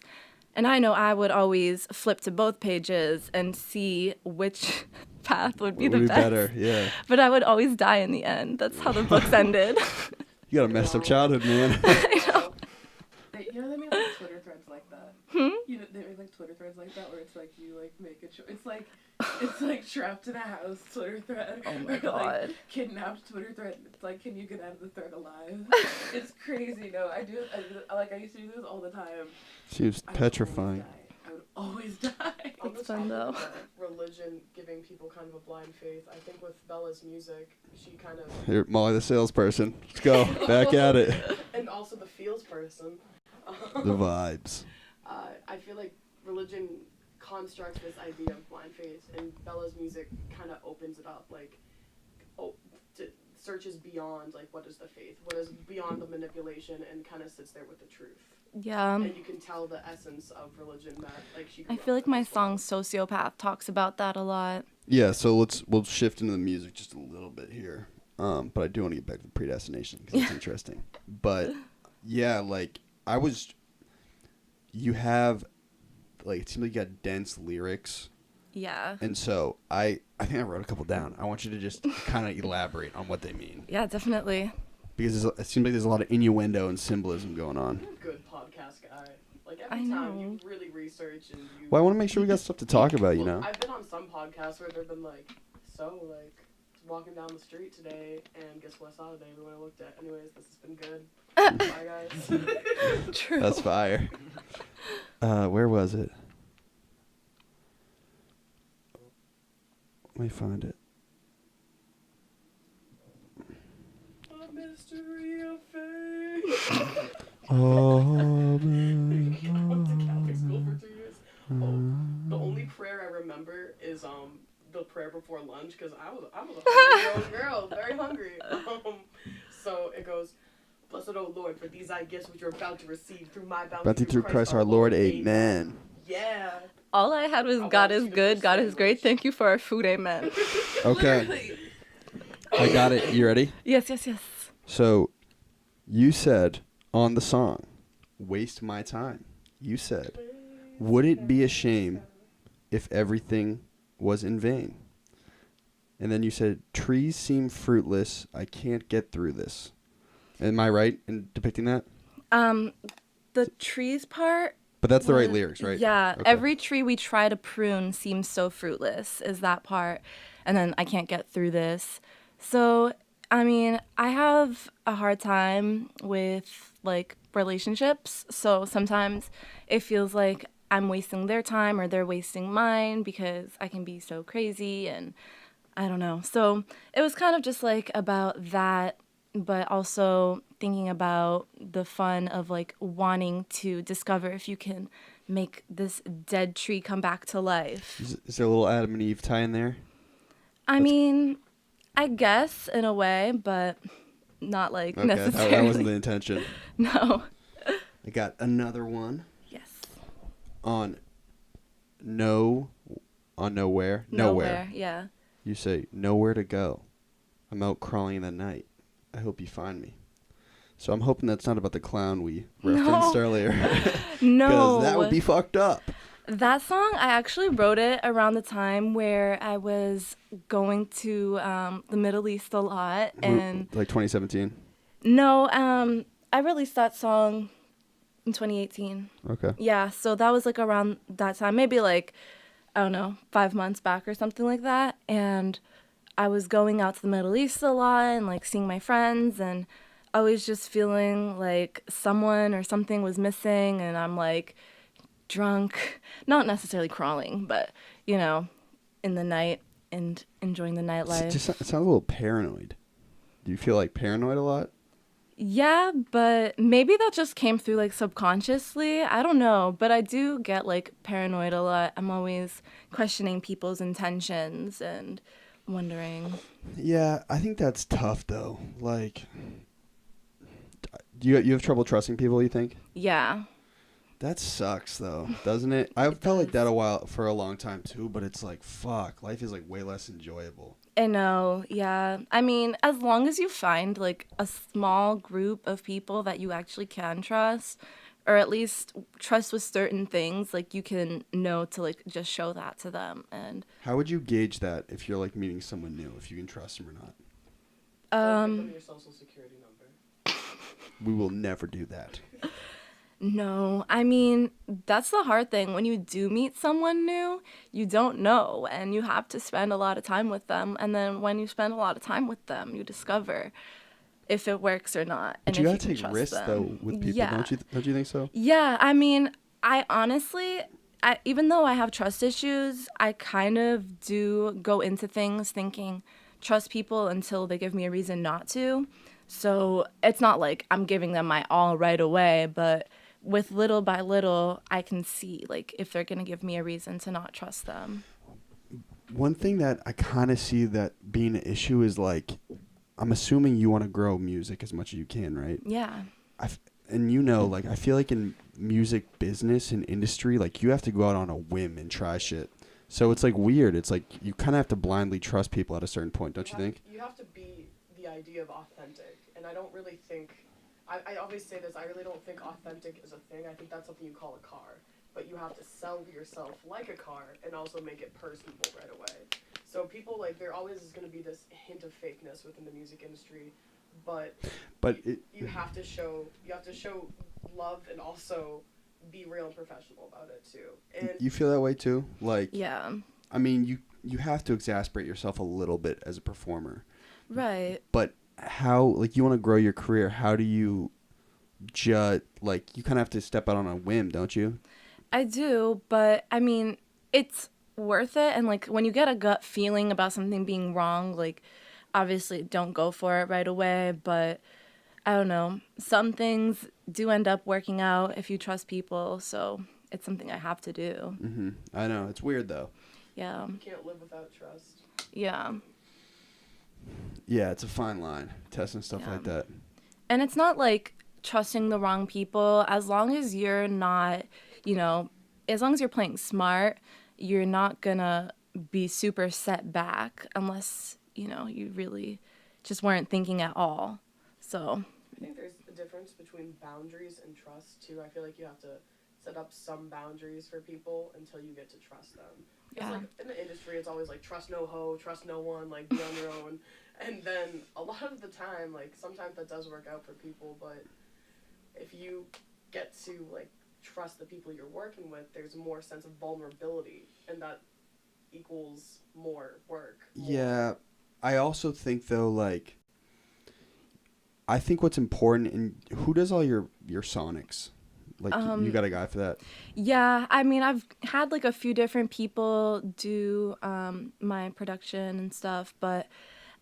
And I know I would always flip to both pages and see which path would be the best. Better, yeah. But I would always die in the end. That's how the books ended. You got a messed up childhood, man. I know. You know they made like Twitter threads like that. You know they made like Twitter threads like that where it's like you like make a choice. It's like trapped in a house Twitter thread. Oh my or, God. Like kidnapped Twitter thread. It's like, can you get out of the thread alive? It's crazy. No, I used to do this all the time. Seems I would petrifying. always die. On the It's fun, topic though. of religion giving people kind of a blind faith, I think with Bella's music, she kind of... Here, Molly the salesperson. Let's go. Back at it. And also the feels person. The vibes. I feel like religion constructs this idea of blind faith, and Bella's music kind of opens it up, like, searches beyond like what is the faith, what is beyond the manipulation, and kind of sits there with the truth. Yeah. And you can tell the essence of religion that like she. I feel like my song Sociopath talks about that a lot. Yeah, so we'll shift into the music just a little bit here. But I do want to get back to Predestination because it's interesting. But yeah, like you have like it seems like you got dense lyrics. Yeah. And so I think I wrote a couple down. I want you to just kind of elaborate on what they mean. Yeah, definitely. Because it seems like there's a lot of innuendo and symbolism going on. You're a good podcast guy. Like I every time know. you really research and you. Well, I want to make sure we got stuff to talk about, you Well, know. I've been on some podcasts where they've been like, so like, walking down the street today, and guess what I saw today? When I looked at. Anyways, this has been good. Bye guys. True. That's fire. Where was it? Let me find it. A mystery of faith. Oh, Went to Catholic school for 2 years. Oh, the only prayer I remember is the prayer before lunch because I was a hungry girl, very hungry. So it goes, "Blessed O Lord, for these thy gifts which you're about to receive through my bounty through Christ our Lord, amen." Yeah. All I had was I God want is you to good, be God is great. sandwiched. Thank you for our food, amen. Okay, Literally. I got it. You ready? Yes, yes, yes. So, you said on the song, "Waste my time." You said, "Would it be a shame if everything was in vain?" And then you said, "Trees seem fruitless. I can't get through this." Am I right in depicting that? The trees part. But that's the right lyrics, right? Yeah. Okay. Every tree we try to prune seems so fruitless, is that part. And then I can't get through this. So, I mean, I have a hard time with, like, relationships. So sometimes it feels like I'm wasting their time or they're wasting mine because I can be so crazy and I don't know. So it was kind of just, like, about that, but also thinking about the fun of like wanting to discover if you can make this dead tree come back to life. Is there a little Adam and Eve tie in there? I mean, I guess in a way, but not like Okay, necessarily. that wasn't the intention. No. I got another one Yes. on nowhere. Yeah. You say, "Nowhere to go. I'm out crawling in the night. I hope you find me." So I'm hoping that's not about the clown we referenced earlier. No. Because that would be fucked up. That song, I actually wrote it around the time where I was going to the Middle East a lot. And Like 2017? no, I released that song in 2018. Okay. Yeah, so that was like around that time, maybe like, I don't know, 5 months back or something like that. And I was going out to the Middle East a lot and like seeing my friends, and I was just feeling like someone or something was missing, and I'm like drunk, not necessarily crawling, but you know, in the night and enjoying the nightlife. It sounds a little paranoid. Do you feel like paranoid a lot? Yeah, but maybe that just came through like subconsciously. I don't know, but I do get like paranoid a lot. I'm always questioning people's intentions and wondering. Yeah, I think that's tough though. Like, you have trouble trusting people, you think? Yeah. That sucks though, doesn't it? I felt like that for a long time too, but it's like, fuck, life is like way less enjoyable. I know, yeah. I mean, as long as you find like a small group of people that you actually can trust, or at least trust with certain things, like you can know to like just show that to them. And How would you gauge that if you're like meeting someone new, if you can trust them or not? Don't give them your social security number. We will never do that. no, I mean, that's the hard thing. When you do meet someone new, you don't know, and you have to spend a lot of time with them. And then when you spend a lot of time with them, you discover if it works or not. But and you if gotta can take trust risks them. though with people, Yeah. don't you think so? Yeah, I mean, I honestly, even though I have trust issues, I kind of do go into things thinking trust people until they give me a reason not to. So it's not like I'm giving them my all right away, but with little by little, I can see like if they're gonna give me a reason to not trust them. One thing that I kind of see that being an issue is like I'm assuming you want to grow music as much as you can, right? Yeah. And you know, like, I feel like in music business and industry, like, you have to go out on a whim and try shit. So it's, like, weird. It's, like, you kind of have to blindly trust people at a certain point, don't you think? You have to be the idea of authentic. And I don't really think... I always say this, I really don't think authentic is a thing. I think that's something you call a car. But you have to sell yourself like a car and also make it personable right away. So people, like, there always is going to be this hint of fakeness within the music industry. But you have to show love and also be real and professional about it too. And you feel that way too? Like, Yeah. I mean, you have to exasperate yourself a little bit as a performer. Right. But how, like, you want to grow your career, how do you like, you kind of have to step out on a whim, don't you? I do, but I mean, it's worth it. And like, when you get a gut feeling about something being wrong, like, obviously don't go for it right away, but I don't know. Some things do end up working out if you trust people, so it's something I have to do. Mm-hmm. I know. It's weird, though. Yeah. you can't live without trust. Yeah. Yeah, it's a fine line, testing stuff Yeah. like that. And it's not like trusting the wrong people. As long as you're not, as long as you're playing smart, you're not gonna be super set back unless, you really just weren't thinking at all. So, I think there's a difference between boundaries and trust too. I feel like you have to set up some boundaries for people until you get to trust them. Because Yeah. like in the industry, it's always like trust no hoe, trust no one, like be on your own. And then a lot of the time, like sometimes that does work out for people, but if you get to like trust the people you're working with, there's more sense of vulnerability, and that equals more work. Yeah, I also think, though, like, I think what's important, and who does all your sonics? Like, you got a guy for that? yeah, I mean, I've had like a few different people do my production and stuff, but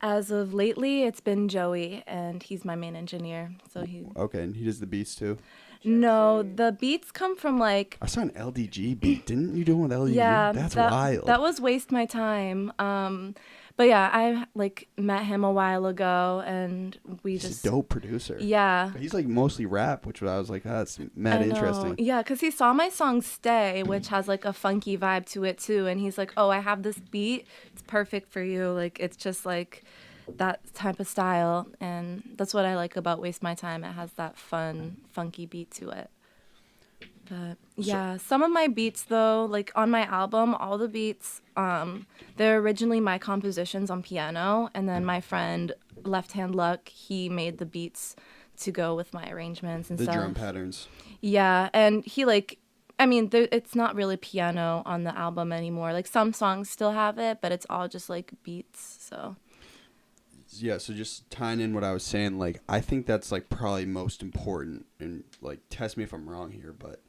as of lately, it's been Joey, and he's my main engineer. So he. Okay, and he does the beats, too? No, the beats come from like. I saw an LDG beat. Didn't you do one with LDG? Yeah, That's that, wild. That was Waste My Time. But yeah, I like met him a while ago, and He's a dope producer. Yeah. But he's like mostly rap, which I was like, that's mad interesting. Yeah, because he saw my song Stay, which has like a funky vibe to it too, and he's like, oh, I have this beat, it's perfect for you. Like, it's just like that type of style, and that's what I like about Waste My Time. It has that fun, funky beat to it. But yeah, some of my beats though, like on my album, all the beats, they're originally my compositions on piano, and then my friend Left Hand Luck, he made the beats to go with my arrangements and The stuff. drum patterns. Yeah, and he like, I mean, it's not really piano on the album anymore. Like some songs still have it, but it's all just like beats. So. Yeah, so just tying in what I was saying, like, I think that's like probably most important, and like, test me if I'm wrong here, but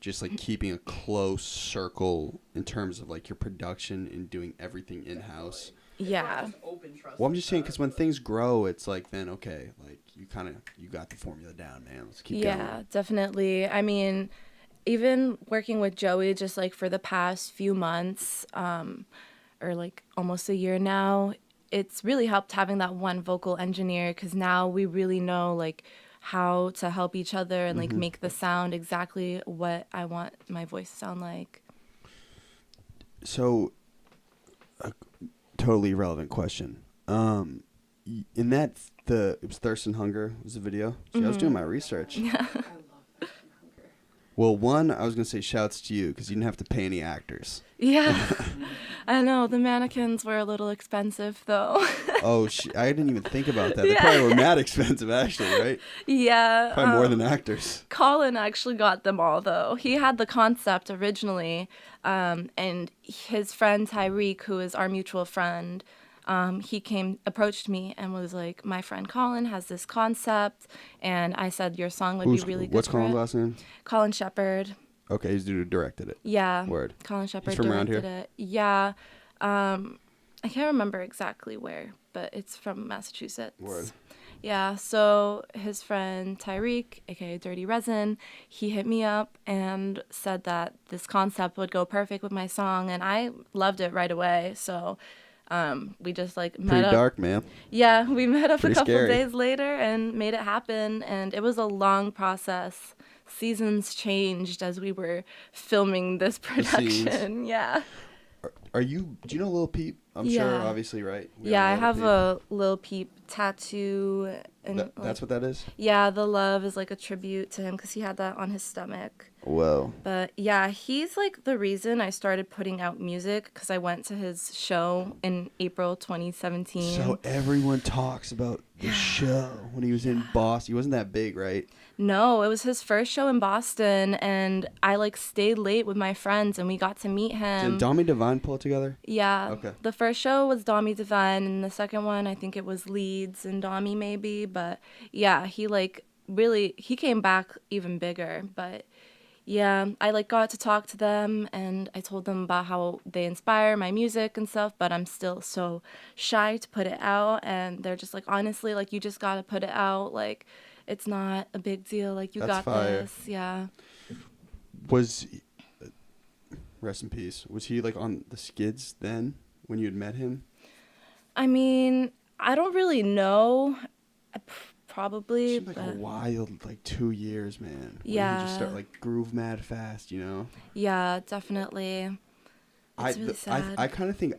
just like keeping a close circle in terms of like your production and doing everything in-house. Yeah. Well, I'm just saying, because when things grow, it's like, then okay, like you got the formula down, man. Let's keep going. Yeah, definitely. I mean, even working with Joey just like for the past few months, or like almost a year now, it's really helped having that one vocal engineer, because now we really know like how to help each other and like make the sound exactly what I want my voice to sound like. So, a totally irrelevant question. In that, it was Thirst and Hunger was the video. See, I was doing my research. I love that from Hunger. Well, one, I was going to say shouts to you because you didn't have to pay any actors. Yeah. I know, the mannequins were a little expensive though. Oh, I didn't even think about that. They probably were mad expensive, actually, right? Yeah. Probably more than actors. Colin actually got them all, though. He had the concept originally, and his friend Tyreek, who is our mutual friend, he approached me and was like, my friend Colin has this concept, and I said your song would be really good What's for Colin's it. last name? Colin Shepard. Okay, he's the dude who directed it. Yeah. Word. Colin Shepard He's from around directed here? it. Yeah. I can't remember exactly where, but it's from Massachusetts. Word. Yeah, so his friend Tyreek, aka Dirty Resin, he hit me up and said that this concept would go perfect with my song, and I loved it right away. So We just like met Pretty up. dark, man. Yeah, we met up Pretty a couple scary. days later and made it happen. And it was a long process. Seasons changed as we were filming this production. Yeah. Do you know Lil Peep? I'm Yeah. sure, obviously, right? We Yeah, all I know have Peep. a Lil Peep tattoo. And That's what that is? Yeah, the love is like a tribute to him because he had that on his stomach. Whoa. But yeah, he's like the reason I started putting out music because I went to his show in April 2017. So everyone talks about the show when he was in Boston. He wasn't that big, right? No, it was his first show in Boston, and I like stayed late with my friends, and we got to meet him. Did Domi Devine pull it together? Yeah. Okay. The first show was Domi Devine, and the second one I think it was Leeds and Domi maybe, but yeah, he like really he came back even bigger, but yeah, I like got to talk to them and I told them about how they inspire my music and stuff, but I'm still so shy to put it out, and they're just like, honestly, like you just got to put it out, like it's not a big deal, like you That's got fire. this. Yeah. Was rest in peace. Was he like on the skids then when you had met him? I mean, I don't really know. Probably, Seemed like a but wild, like 2 years, man. When Yeah. you just start like groove mad fast, you know. yeah, definitely. It's really sad. I kind of think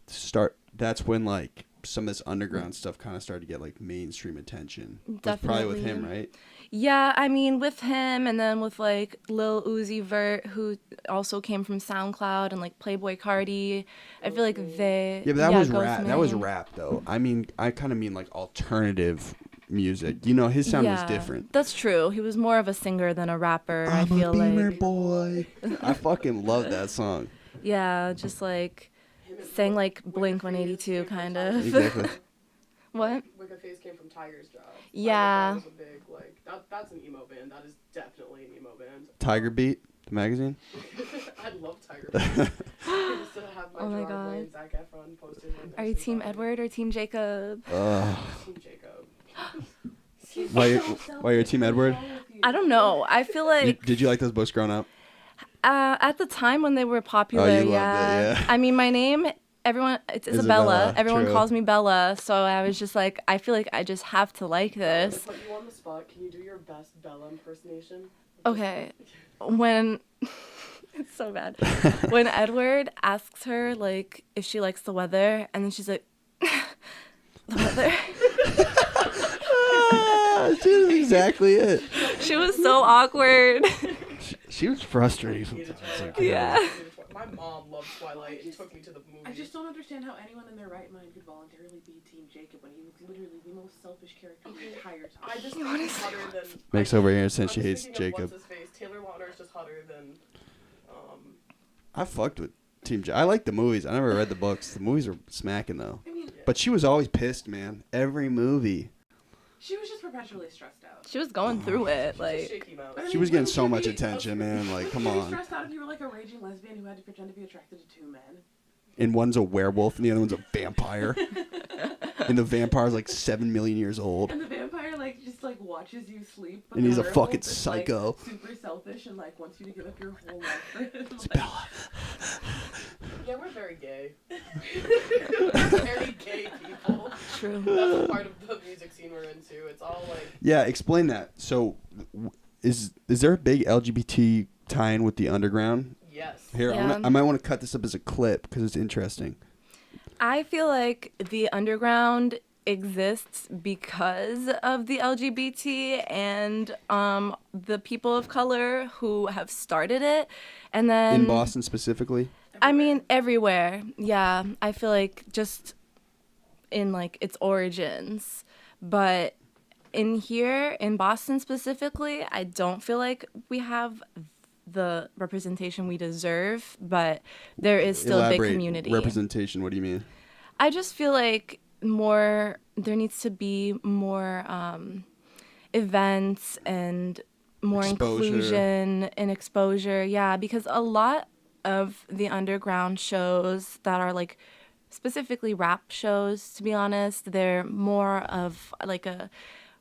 start. That's when like some of this underground stuff kind of started to get like mainstream attention. That's probably with him, Definitely. right? Yeah, I mean, with him and then with like Lil Uzi Vert, who also came from SoundCloud, and like Playboy Cardi. I feel like they. Yeah, but that was Ghost rap. That was Mane. rap though. I mean, I kind of mean like alternative music. You know, his sound was different. That's true. He was more of a singer than a rapper. I I'm feel a beamer like. boy. I fucking love that song. Yeah, just like sang like Blink 182 kind of. Exactly. What? Wicked Face came from Tiger's Job. Yeah. Tiger's Job was a big, like, that's an emo band. That is definitely an emo band. Tiger Beat, the magazine. I love Tiger Beat. I used to have my Oh my Gerard God. Way and Zac Efron posted. Are you Team Edward or Team Jacob? Team Jacob. Why you're Team Edward? I don't know. I feel like Did you like those books growing up? at the time when they were popular, you loved it, yeah. yeah. I mean, my name, it's Isabella. Isabella, Everyone true. calls me Bella, so I was just like, I feel like I just have to like To this. put you on the spot, can you do your best Bella impersonation? Okay, when it's so bad. When Edward asks her like if she likes the weather, and then she's like, the weather. That's exactly it. She was so awkward. She was frustrating sometimes. Like, Yeah. My mom loved Twilight and took me to the movie. I just don't understand how anyone in their right mind could voluntarily be Team Jacob when he was literally the most selfish character the entire time. I just think he's hotter than. Make's over here since I'm she just hates thinking of Jacob. What's his face? Taylor Lautner is just hotter than. I fucked with Team Jacob. I like the movies. I never read the books. The movies are smacking though. I mean, But she was always pissed, man. Every movie. she was just perpetually stressed out. She was going through it, She's a like. shaky mouse. But I She mean, was getting wouldn't so you much be- attention, man. Like, come Wouldn't you on. be stressed out if you were like a raging lesbian who had to pretend to be attracted to two men? And one's a werewolf and the other one's a vampire. And the vampire's like 7 million years old. And the vampire like just like watches you sleep. But And the he's a werewolf fucking is, psycho. Like, super selfish and like wants you to give up your whole life for him. Like, Bella. Yeah, we're very gay. We're very gay people. True. That's a part of the music scene we're into. It's all like. Yeah, explain that. So, is there a big LGBT tie-in with the underground? Yes. Here, Yeah. I might want to cut this up as a clip because it's interesting. I feel like the underground exists because of the LGBT and the people of color who have started it. And then In Boston specifically? I mean everywhere. Yeah. I feel like just in like its origins. But in here, in Boston specifically, I don't feel like we have the representation we deserve, but there is still a big Elaborate. community. Representation, what do you mean? I just feel like there needs to be more events and more Exposure. inclusion and exposure. Yeah, because a lot of the underground shows that are like specifically rap shows, to be honest, they're more of like a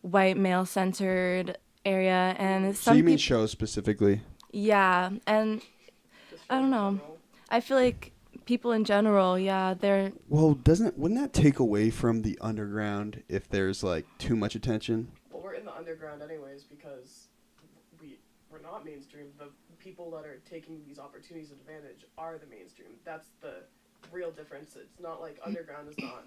white male centered area, and So you mean shows specifically? yeah, and Just I don't know. I feel like people in general, yeah, they're Well, wouldn't that take away from the underground if there's like too much attention? Well, we're in the underground anyways because we're not mainstream. The people that are taking these opportunities advantage are the mainstream. That's the real difference. It's not like underground is not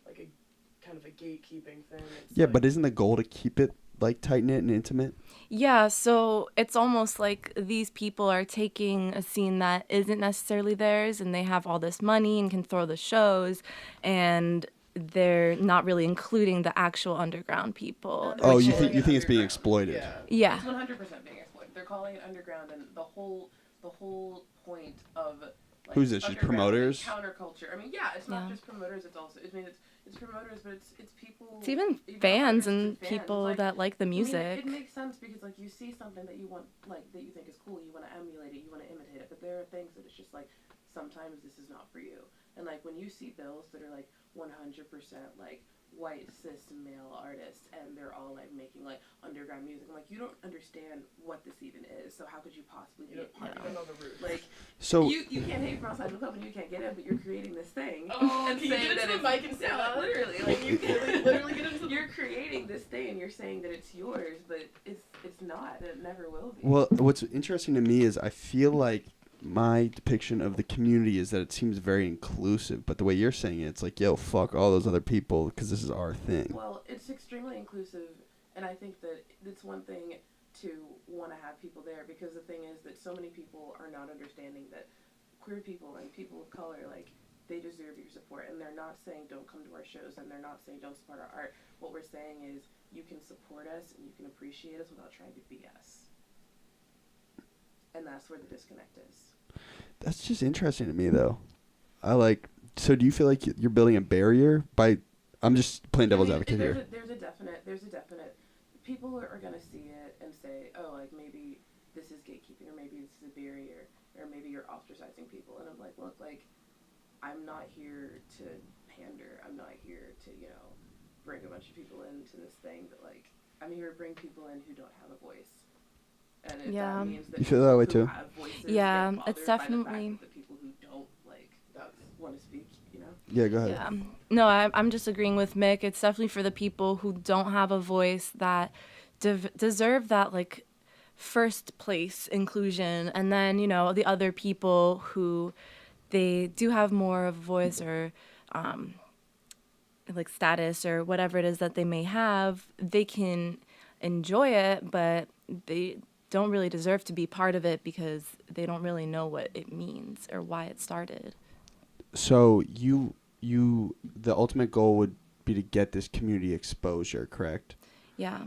like a kind of a gatekeeping thing. It's Yeah, like, but isn't the goal to keep it like tight-knit and intimate? Yeah, so it's almost like these people are taking a scene that isn't necessarily theirs, and they have all this money and can throw the shows, and they're not really including the actual underground people. Oh, which you is- think it's being exploited? Yeah. It's 100% being exploited. They're calling it underground, and the whole point of like, Who's this, just underground promoters? is counterculture. I mean, yeah, it's not Yeah. just promoters. It's also it's promoters, but it's people. It's even artists fans and fans. people Like, that like the I mean, music. it makes sense because like you see something that you want, like that you think is cool, you want to emulate it, you want to imitate it, but there are things that it's just like sometimes this is not for you. And like when you see bills that are like 100% like white cis male artists and they're all like making like underground music, I'm like, you don't understand what this even is, so how could you possibly be a part you of don't it? know the root. Like So you can't hate from outside the club and you can't get in, but you're creating this thing. Oh, and can you saying get that into the it's- mic and say yeah, that? literally, like You can literally get into the you're creating this thing and you're saying that it's yours, but it's not, and it never will be. Well, what's interesting to me is I feel like my depiction of the community is that it seems very inclusive, but the way you're saying it, it's like, yo, fuck all those other people because this is our thing. Well, it's extremely inclusive, and I think that it's one thing to want to have people there, because the thing is that so many people are not understanding that queer people and people of color, like, they deserve your support, and they're not saying don't come to our shows, and they're not saying don't support our art. What we're saying is you can support us and you can appreciate us without trying to be us. And that's where the disconnect is. That's just interesting to me, though. So do you feel like you're building a barrier by, I'm just playing devil's advocate here. There's a definite, people are going to see it and say, oh, like, maybe this is gatekeeping, or maybe this is a barrier, or maybe you're ostracizing people. And I'm like, look, like, I'm not here to pander. I'm not here to, bring a bunch of people into this thing, but, like, I'm here to bring people in who don't have a voice. And if Yeah. that means that You feel that way who too? have voices Yeah, get it's bothered by the fact definitely- that the people who don't, like, want to speak, Yeah, go ahead. Yeah. No, I'm just agreeing with Mick. It's definitely for the people who don't have a voice that deserve that, like, first place inclusion. And then, the other people who they do have more of a voice or, like, status or whatever it is that they may have, they can enjoy it, but they don't really deserve to be part of it because they don't really know what it means or why it started. So the ultimate goal would be to get this community exposure, correct? Yeah.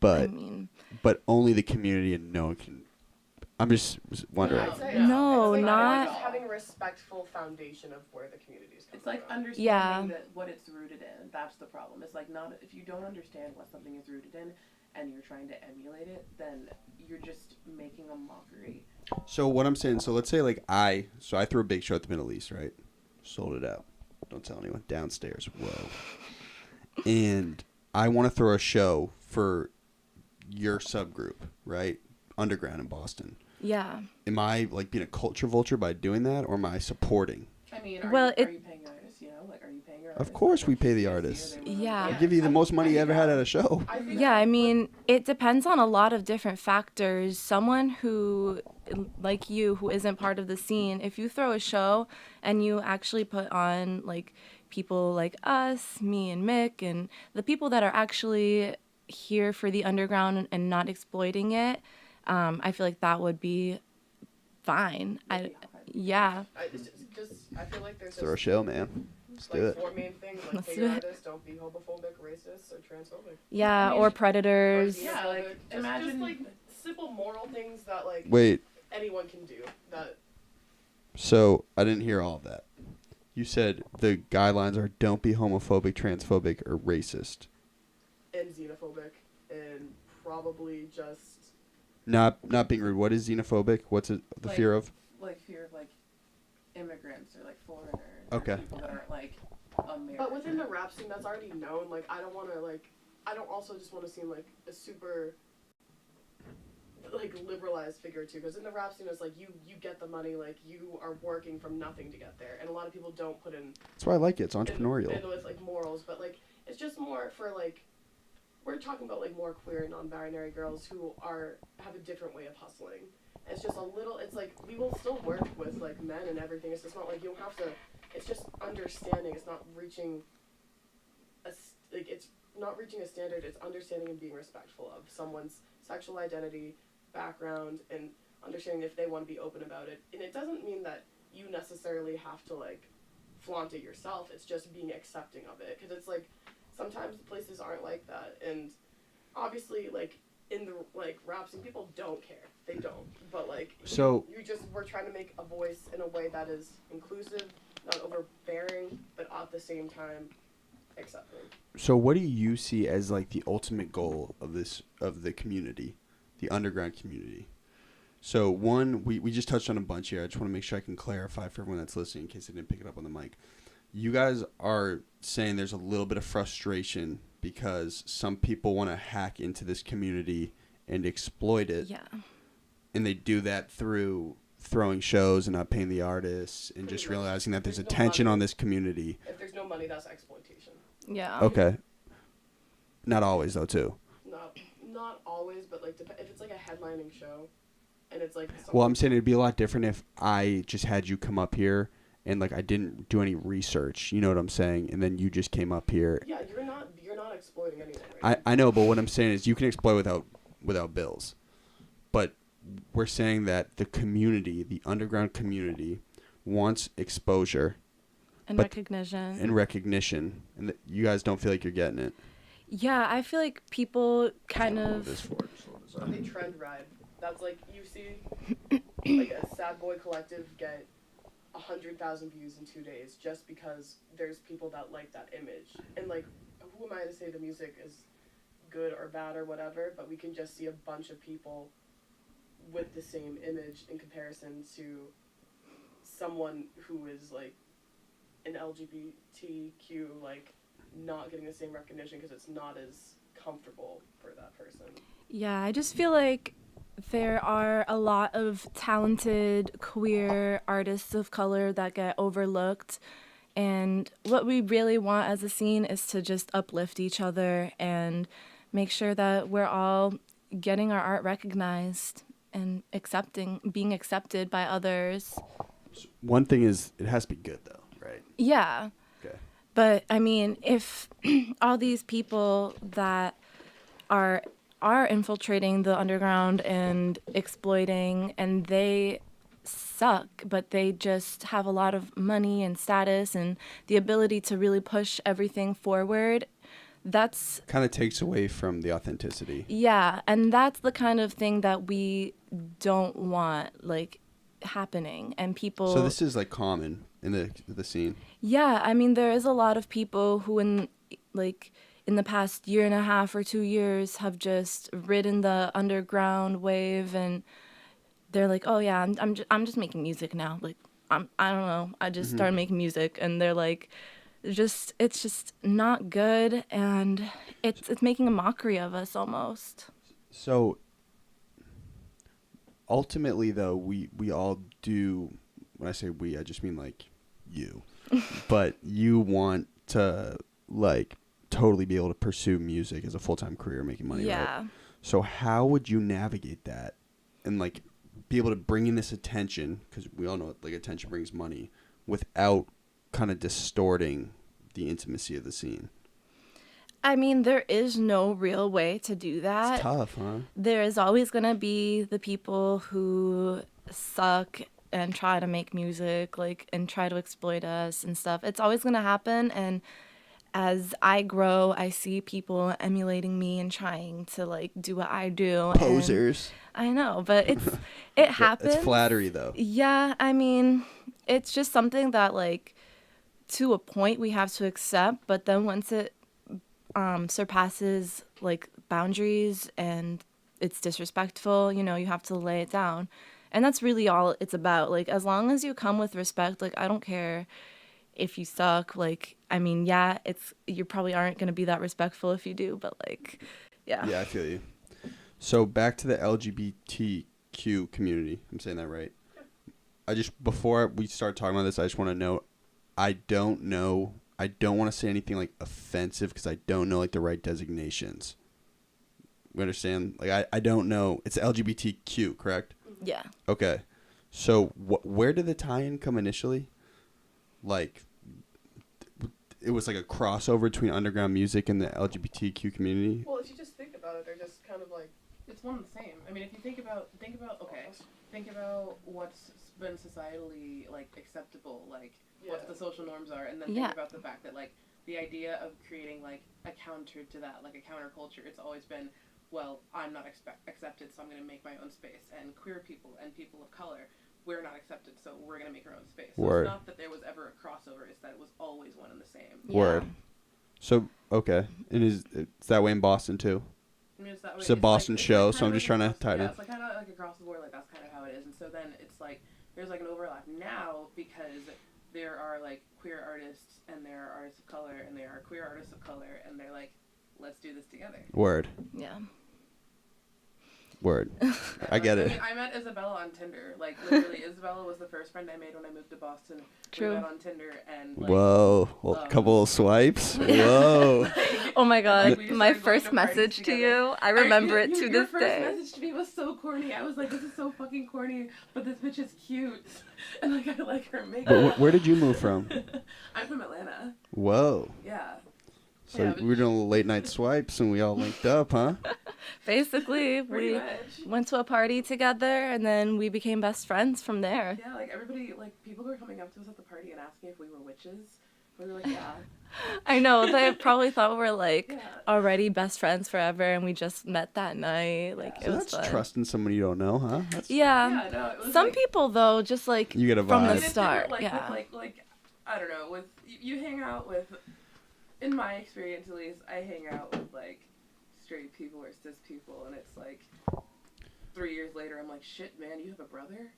But I mean, but only the community and no one can. I'm just wondering. I'd say No, I'd say not- just having a respectful foundation of where the community is coming It's like from. understanding Yeah. that what it's rooted in. That's the problem. It's like not if you don't understand what something is rooted in and you're trying to emulate it, then you're just making a mockery. So what I'm saying, so let's say like I threw a big show at the Middle East, right? Sold it out. Don't tell anyone. Downstairs. Whoa. And I want to throw a show for your subgroup, right? Underground in Boston. yeah. Am I like being a culture vulture by doing that, or am I supporting? I mean, Well, are you paying artists? Like, are you paying your artists? Of course we pay the Like, artists. they wanna- Yeah. I'll give you the most money you ever had at a show. I think Yeah, I mean, it depends on a lot of different factors. Someone who, like you, who isn't part of the scene, if you throw a show and you actually put on, like, people like us, me and Mick, and the people that are actually here for the underground and not exploiting it, I feel like that would be fine. Yeah. I feel like there's Throw a just show, man. Let's do like it. four main things, like Let's pay do your it. artists, don't be homophobic, racist, or transphobic. Yeah, I mean, or predators. Yeah, like, just imagine- like simple moral things that like Wait. anyone can do. That So I didn't hear all of that. You said the guidelines are don't be homophobic, transphobic, or racist. and xenophobic, and probably just Not being rude. What is xenophobic? What's it? The Like- fear of? like fear of like immigrants or like foreigners. Okay. Or people that aren't like American. But within the rap scene, that's already known. Like, I don't also just want to seem like a super like liberalized figure too, because in the rap scene it's like you get the money, like you are working from nothing to get there, and a lot of people don't put in. That's why I like it. It's entrepreneurial. And with like morals, but like it's just more for like we're talking about like more queer and non-binary girls who have a different way of hustling. And it's just a little. It's like we will still work with like men and everything. It's just not like you don't have to. It's just understanding. It's not reaching it's not reaching a standard. It's understanding and being respectful of someone's sexual identity, background, and understanding if they want to be open about it. And it doesn't mean that you necessarily have to like flaunt it yourself. It's just being accepting of it, because it's like sometimes places aren't like that, and obviously like in the like rap scene people don't care. They don't. But like So we're trying to make a voice in a way that is inclusive, not overbearing, but at the same time accepting. So what do you see as like the ultimate goal of the community, the underground community? So one, we just touched on a bunch here. I just want to make sure I can clarify for everyone that's listening in case I didn't pick it up on the mic. You guys are saying there's a little bit of frustration because some people want to hack into this community and exploit it. Yeah. And they do that through throwing shows and not paying the artists and just realizing that there's a tension on this community. If there's no money, that's exploitation. Yeah. Okay. Not always, though, too. Not always, but like if it's like a headlining show, and it's like. Well, I'm saying it'd be a lot different if I just had you come up here and like I didn't do any research. You know what I'm saying? And then you just came up here. Yeah, you're not exploiting anyone. Right? I know, but what I'm saying is you can exploit without bills, but we're saying that the community, the underground community, wants exposure And recognition. And that you guys don't feel like you're getting it. Yeah, I feel like people kind of. They trend ride. That's like you see, like a Sad Boy Collective get 100,000 views in 2 days just because there's people that like that image. And like, who am I to say the music is good or bad or whatever? But we can just see a bunch of people with the same image in comparison to someone who is like an LGBTQ, like not getting the same recognition because it's not as comfortable for that person. Yeah, I just feel like there are a lot of talented queer artists of color that get overlooked. And what we really want as a scene is to just uplift each other and make sure that we're all getting our art recognized and being accepted by others. One thing is it has to be good, though, right? Yeah. Okay. But, I mean, if all these people that are infiltrating the underground and exploiting, and they suck, but they just have a lot of money and status and the ability to really push everything forward, that's kind of takes away from the authenticity. Yeah, and that's the kind of thing that we don't want, like, happening. And people. So this is like common in the scene. Yeah, I mean, there is a lot of people who in the past year and a half or 2 years have just ridden the underground wave, and they're like, oh yeah, I'm just making music now. Like I don't know, I just started making music, and they're like, it's just not good, and it's making a mockery of us almost. So ultimately, though, we all do. When I say we, I just mean like you, but you want to like totally be able to pursue music as a full-time career, making money. Yeah. Right? So how would you navigate that and like be able to bring in this attention, because we all know like attention brings money, without kind of distorting the intimacy of the scene? I mean, there is no real way to do that. It's tough, huh? There is always going to be the people who suck and try to make music, like, and try to exploit us and stuff. It's always going to happen, and as I grow, I see people emulating me and trying to like do what I do. Posers. I know, but it happens. It's flattery, though. Yeah, I mean, it's just something that like to a point we have to accept, but then once it surpasses like boundaries and it's disrespectful, you have to lay it down. And that's really all it's about. Like, as long as you come with respect, like, I don't care if you suck. Like, I mean, you probably aren't going to be that respectful if you do, but like, yeah. Yeah, I feel you. So back to the LGBTQ community. I'm saying that right. Before we start talking about this, I just want to note, I don't want to say anything like offensive because I don't know like the right designations. You understand? Like I don't know. It's LGBTQ, correct? Yeah. Okay. So where did the tie-in come initially? Like, it was like a crossover between underground music and the LGBTQ community? Well, if you just think about it, they're just kind of like... It's one and the same. I mean, if you think about what's been societally, like, acceptable, like, what the social norms are, and then think about the fact that, like, the idea of creating, like, a counter to that, like a counterculture, it's always been, well, I'm not accepted, so I'm going to make my own space. And queer people and people of color, we're not accepted, so we're going to make our own space. So Word. It's not that there was ever a crossover, it's that it was always one and the same. Word. So, okay. And it's that way in Boston, too? I mean, it's that way. It's a Boston show, so I'm just trying to tie it in. Yeah, it's like kind of like across the board, like that's kind of how it is. And so then it's like, there's like an overlap now because there are like queer artists and there are artists of color and there are queer artists of color and they're like, let's do this together. Word. Yeah. Word. I get it. I mean, I met Isabella on Tinder. Like, literally, Isabella was the first friend I made when I moved to Boston. True. We met on Tinder and, like... Whoa. Well, couple of swipes? Whoa. Oh my god. we My started going first to parties message to together. you, I remember it to Your this first day. message to me was so corny. I was like, this is so fucking corny, but this bitch is cute. And, like, I like her makeup. But where did you move from? I'm from Atlanta. Whoa. Yeah. So Yeah, we were doing late night swipes and we all linked up, huh? Basically, Pretty we much. went to a party together and then we became best friends from there. Yeah, like, everybody, like, people were coming up to us at the party and asking if we were witches. We were like, yeah. I know, they probably thought we were like Yeah. already best friends forever and we just met that night. Like, Yeah. it So was that's fun. trusting somebody you don't know, huh? Yeah. Yeah, no, it was Some like, people though, just like You get a from vibe. the it's start. different, Yeah. Like, I don't know, with, you hang out with, in my experience at least, I hang out with, like, straight people or cis people, and it's like, 3 years later, I'm like, shit, man, you have a brother?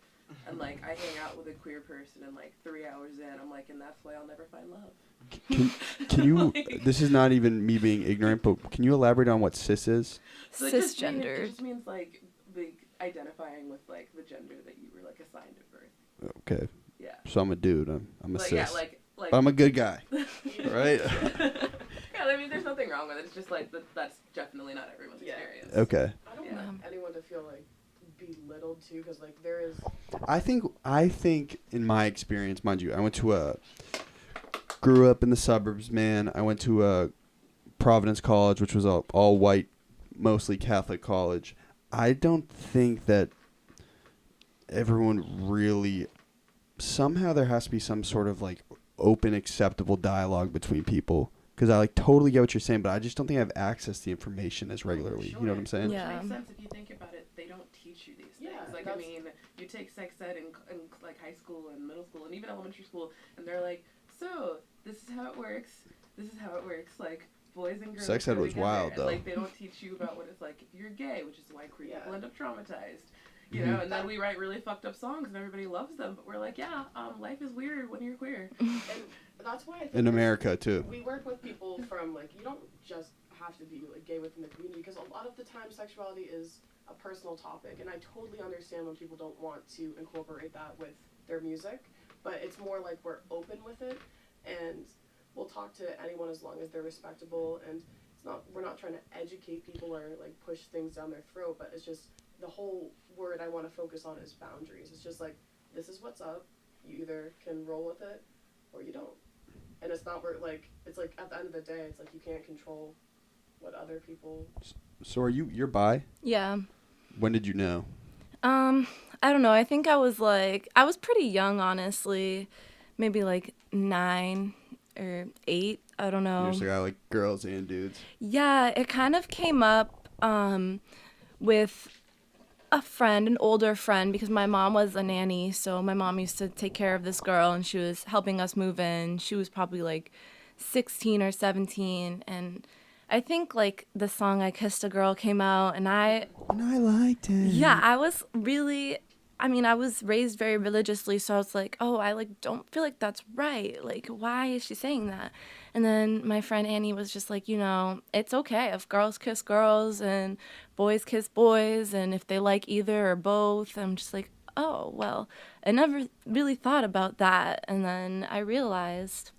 And, like, I hang out with a queer person, and, like, 3 hours in, I'm like, and that's why I'll never find love. Can you, Like- this is not even me being ignorant, but can you elaborate on what cis is? So it just Cisgender. means, like, identifying with, like, the gender that you were, like, assigned at birth. Okay. Yeah. So I'm a dude. I'm a Like, cis. yeah, like, I'm a good guy. Right? Yeah, I mean, there's nothing wrong with it. It's just like that's definitely not everyone's Yeah. experience. Okay. I don't Yeah. want anyone to feel like belittled too, because like there is... I think in my experience, mind you, grew up in the suburbs, man. I went to Providence College, which was all white, mostly Catholic college. I don't think that everyone really, somehow there has to be some sort of like open, acceptable dialogue between people. Because I like totally get what you're saying, but I just don't think I have access to the information as regularly. Sure. You know what I'm saying? Yeah. Which makes sense if you think about it. They don't teach you these things. Yeah, Like, I mean, you take sex ed in like high school and middle school and even elementary school, and they're like, so this is how it works. This is how it works. Like, boys and girls. Sex ed go was together. wild, And, though. like, they don't teach you about what it's like if you're gay, which is why queer Yeah. people end up traumatized. You Mm-hmm. know, and then we write really fucked up songs and everybody loves them, but we're like, yeah, life is weird when you're queer. And that's why I think In America, too. we work with people from, like, you don't just have to be, like, gay within the community, because a lot of the time sexuality is a personal topic, and I totally understand when people don't want to incorporate that with their music, but it's more like we're open with it, and we'll talk to anyone as long as they're respectable, and we're not trying to educate people or, like, push things down their throat, but it's just, the whole word I want to focus on is boundaries. It's just like, this is what's up, you either can roll with it, or you don't. And it's not where, like, it's like, at the end of the day, it's like, you can't control what other people... So you're bi? Yeah. When did you know? I don't know. I think I was pretty young, honestly. Maybe like 9 or 8. I don't know. You're just like, I like girls and dudes. Yeah, it kind of came up with a friend, an older friend, because my mom was a nanny. So my mom used to take care of this girl, and she was helping us move in. She was probably like 16 or 17, and I think like the song "I Kissed a Girl" came out, and I liked it. yeah, I was really I mean, I was raised very religiously, so I was like, oh, I like don't feel like that's right. Like, why is she saying that? And then my friend Annie was just like, it's okay if girls kiss girls and boys kiss boys, and if they like either or both. I'm just like, oh, well, I never really thought about that. And then I realized.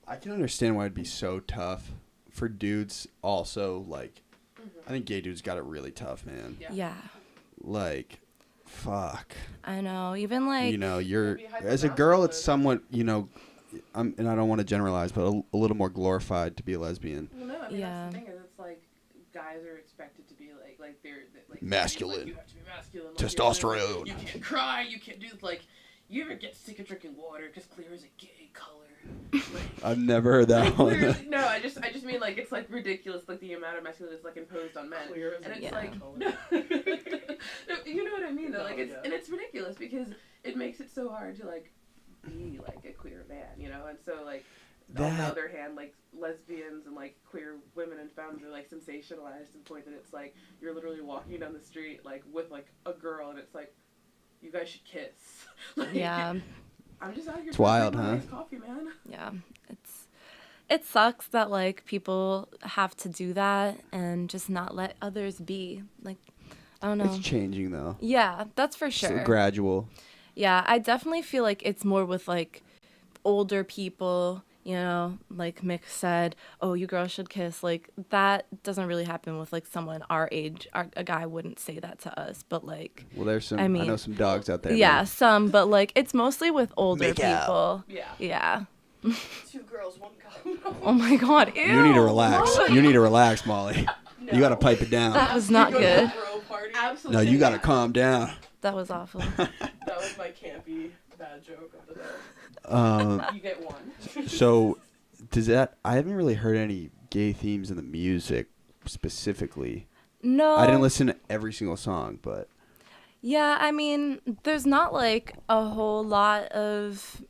I can understand why it'd be so tough for dudes also, like, I think gay dudes got it really tough, man. Yeah. Like, fuck. I know. Even like. You're, as a girl, it's somewhat, and I don't want to generalize, but a little more glorified to be a lesbian. Well, no, I mean, Yeah. that's the thing is, it's like guys are expected to be like they're like Masculine. Like, you have to be masculine. Like, Testosterone. You can't cry. You can't do like. You ever get sick of drinking water because clear is a gay color? Like, I've never heard that one. no, I just mean like it's like ridiculous, like the amount of masculinity is like imposed on men, Clear as and a it's Yeah. like no, you know what I mean though, like it's and it's ridiculous because it makes it so hard to like be like a queer man, and so like on the other hand, like lesbians and like queer women and femmes are like sensationalized to the point that it's like you're literally walking down the street like with like a girl and it's like you guys should kiss. Like, Yeah. I'm just out here. It's wild, drinking my huh? iced coffee, man. Yeah, it sucks that like people have to do that and just not let others be. Like, I don't know. It's changing, though. Yeah, that's for It's sure. gradual. Yeah, I definitely feel like it's more with like older people, like Mick said, oh, you girls should kiss. Like that doesn't really happen with like someone our age. A guy wouldn't say that to us, but like Well, there's some, I I mean, know some dogs out there. yeah, man. some, but like it's mostly with older Make out. people. Yeah. Yeah. 2 girls, 1 cup. Oh my God. Ew. You need to relax. Molly. You need to relax, Molly. You got to pipe it down. That was not You go to good. a bro party. No, Absolutely. you got to calm down. That was awful. That was my campy bad joke of the day. You get one. So, I haven't really heard any gay themes in the music specifically. No. I didn't listen to every single song, but Yeah, I mean, there's not like a whole lot of.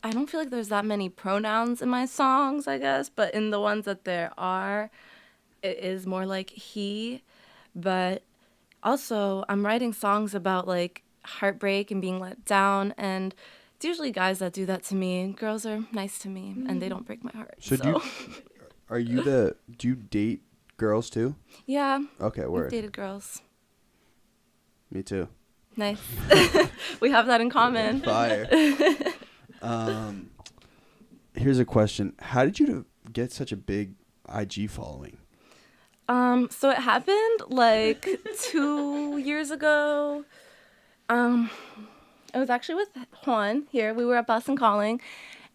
I don't feel like there's that many pronouns in my songs, I guess, but in the ones that there are, it is more like he. But also, I'm writing songs about like heartbreak and being let down, and it's usually guys that do that to me. Girls are nice to me, and they don't break my heart. so do you date girls too? Yeah, Okay, I've word. dated girls. Me too. Nice. We have that in common. Fire. Here's a question: how did you get such a big IG following? So it happened like 2 years ago. It was actually with Juan here. We were at Boston Calling,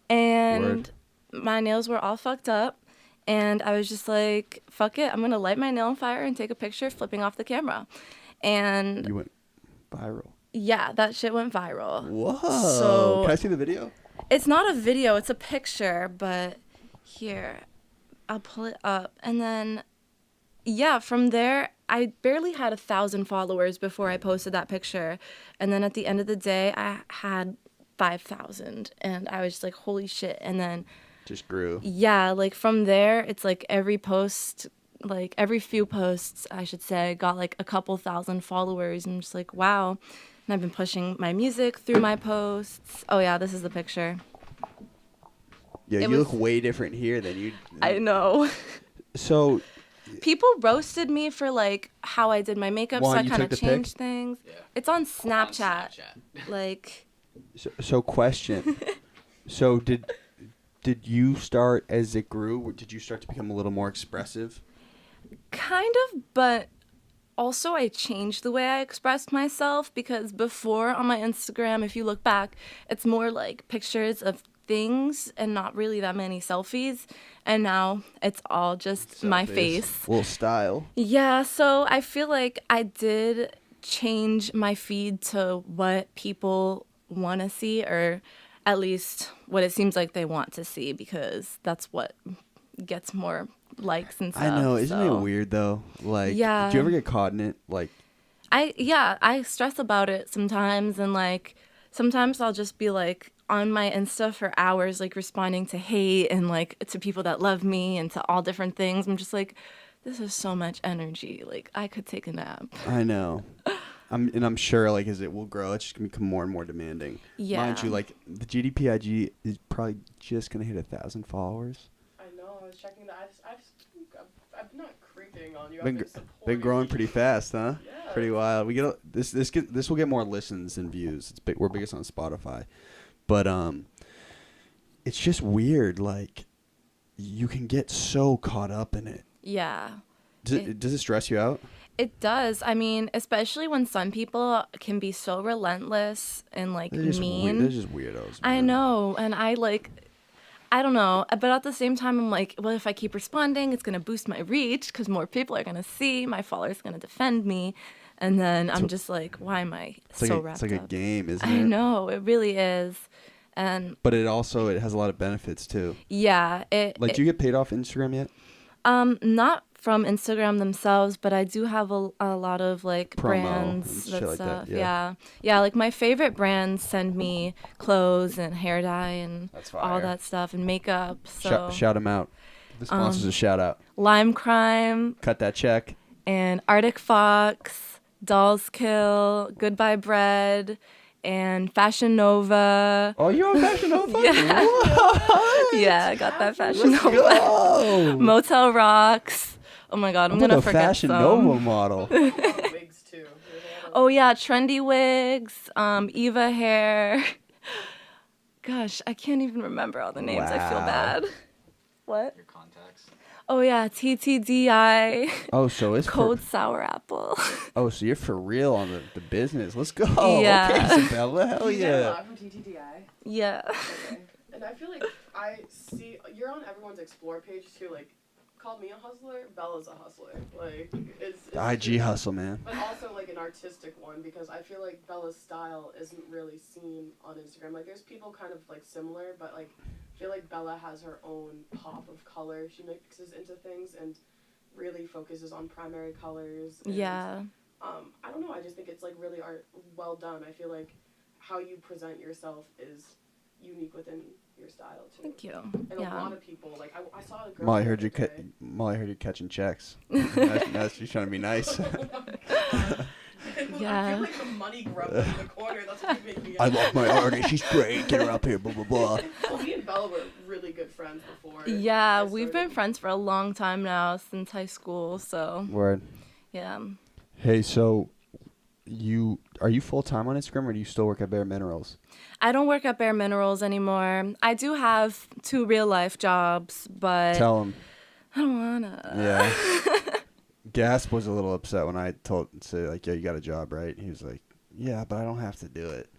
and Word. my nails were all fucked up. And I was just like, fuck it. I'm going to light my nail on fire and take a picture flipping off the camera. And You went viral. yeah, that shit went viral. Whoa! So Can I see the video? it's not a video, it's a picture, but here, I'll pull it up. And then, yeah, from there, I barely had 1,000 followers before I posted that picture. And then at the end of the day, I had 5,000. And I was just like, holy shit. And then, Just grew. yeah, like from there, it's like every post, like every few posts, I should say, got like a couple thousand followers. And I'm just like, wow. And I've been pushing my music through my posts. Oh, yeah, this is the picture. Yeah, It you was- look way different here than you. I know. So, People roasted me for like how I did my makeup, Juan, so I you kind of took the pic? changed things. Yeah. It's on On Snapchat. Like, so question. So did you start as it grew? Or did you start to become a little more expressive? kind of, but also I changed the way I expressed myself because before on my Instagram, if you look back, it's more like pictures of things and not really that many selfies. And now it's all just my face. A little style. Yeah, so I feel like I did change my feed to what people want to see, or at least what it seems like they want to see, because that's what gets more likes and stuff. I know, isn't so. it weird though? Like, Yeah. do you ever get caught in it? Like, I stress about it sometimes, and like sometimes I'll just be like on my Insta for hours, like responding to hate and like to people that love me and to all different things. I'm just like, this is so much energy. Like I could take a nap. I know. I'm sure like as it will grow, it's just gonna become more and more demanding. Yeah. Mind you, like the GDPIG is probably just gonna hit 1,000 followers. I know. I was checking that. I'm not creeping on you. Been growing pretty fast, huh? Yeah. Pretty wild. We get this will get more listens and views. It's big. We're biggest on Spotify, but it's just weird. Like you can get so caught up in it. Yeah. Does it stress you out? It does. I mean, especially when some people can be so relentless and like mean. They're just weirdos. I man. know, and I don't know, but at the same time, I'm like, well, if I keep responding, it's gonna boost my reach because more people are gonna see. My followers gonna defend me, and then I'm just like, why am I so wrapped It's like up? a game, isn't it? I know, it really is, and But it has a lot of benefits too. yeah, Do you get paid off Instagram yet? not from Instagram themselves, but I do have a lot of like Promo brands and that shit like stuff. that, Yeah. Like my favorite brands send me clothes and hair dye and That's all fire. that stuff and makeup. So Shout them out. The sponsors a shout out. Lime Crime Cut that check. and Arctic Fox, Dolls Kill, Goodbye Bread, and Fashion Nova. Oh, you're on Fashion Nova? Yeah. What? Yeah, I got that Fashion Let's Nova. go. Motel Rocks. Oh my God, I'm like gonna a forget Fashion some. Nova model. Wigs too. Oh yeah, trendy wigs, Eva hair. Gosh, I can't even remember all the names. I feel Wow. bad. What? Your contacts. Oh yeah, TTDI. Oh, so it's Code Sour Apple. so you're for real on the business. Let's go. Yeah. Okay, Isabella. Hell You get a yeah. lot from TTTI. Yeah. Okay. And I feel like I see you're on everyone's explore page too. Like, call me a hustler. Bella's a hustler. Like, it's The IG hustle, man. But also like an artistic one because I feel like Bella's style isn't really seen on Instagram. Like, there's people kind of like similar, but like I feel like Bella has her own pop of color she mixes into things and really focuses on primary colors. And, Yeah. I don't know. I just think it's like really well done. I feel like how you present yourself is unique within your style too. Thank you. And Yeah. a lot of people, like I saw a girl. Molly the heard you other day. Molly heard you catching checks. That's she's trying to be nice. Yeah. I feel like the money grub in the corner. That's what you make me. I love my artist. She's great. Get her up here. Blah blah blah. Well, me and Bella were really good friends before. Yeah, I we've been started. friends for a long time now, since high school. So Word. yeah. Hey, so are you full time on Instagram or do you still work at Bare Minerals? I don't work at Bare Minerals anymore. I do have 2 real life jobs, but Tell him. I don't wanna. Yeah. Gasp was a little upset when I said like, yeah, you got a job, right? He was like, yeah, but I don't have to do it.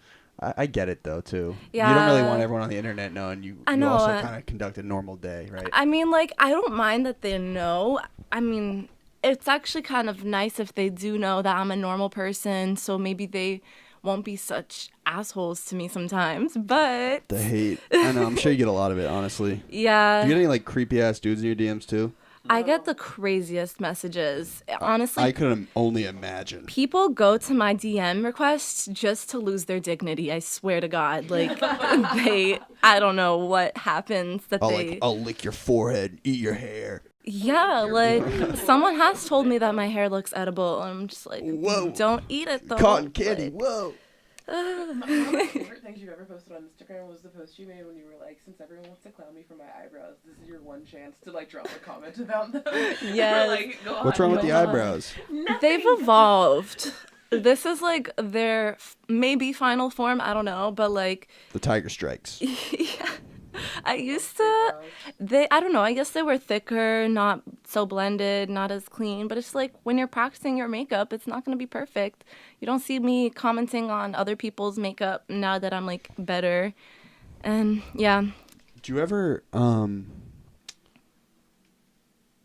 I get it though too. Yeah. You don't really want everyone on the internet knowing you. I You know, also kind of conduct a normal day, right? I mean, like, I don't mind that they know. I mean, it's actually kind of nice if they do know that I'm a normal person, so maybe they won't be such assholes to me sometimes. But The hate. I know. I'm sure you get a lot of it, honestly. yeah, Do you get any like creepy ass dudes in your DMs too? I get the craziest messages. Honestly, I could only imagine. people go to my DM requests just to lose their dignity. I swear to God. Like, I don't know what happens that they. I'll lick your forehead, eat your hair. Yeah, like, someone has told me that my hair looks edible. And I'm just like, Whoa. don't eat it though. Cotton candy. Like, Whoa. One of my favorite things you've ever posted on Instagram was the post you made when you were like, since everyone wants to clown me for my eyebrows, this is your one chance to like drop a comment about them. Yes. Or, like, go What's on. wrong with the God. eyebrows? They've evolved. This is like their maybe final form. I don't know, but like, The tiger strikes. yeah. I used to. I don't know. I guess they were thicker, not so blended, not as clean. But it's like when you're practicing your makeup, it's not gonna be perfect. You don't see me commenting on other people's makeup now that I'm like better. And yeah, Do you ever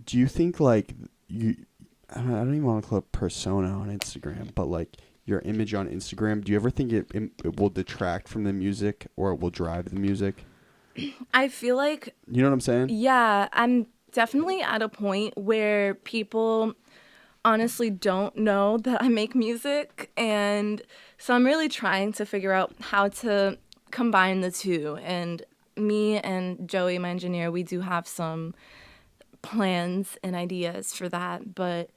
do you think like I don't even want to call it persona on Instagram, but like your image on Instagram, do you ever think it will detract from the music or it will drive the music? I feel like You know what I'm saying? yeah, I'm definitely at a point where people honestly don't know that I make music, and so I'm really trying to figure out how to combine the two. And me and Joey, my engineer, we do have some plans and ideas for that, but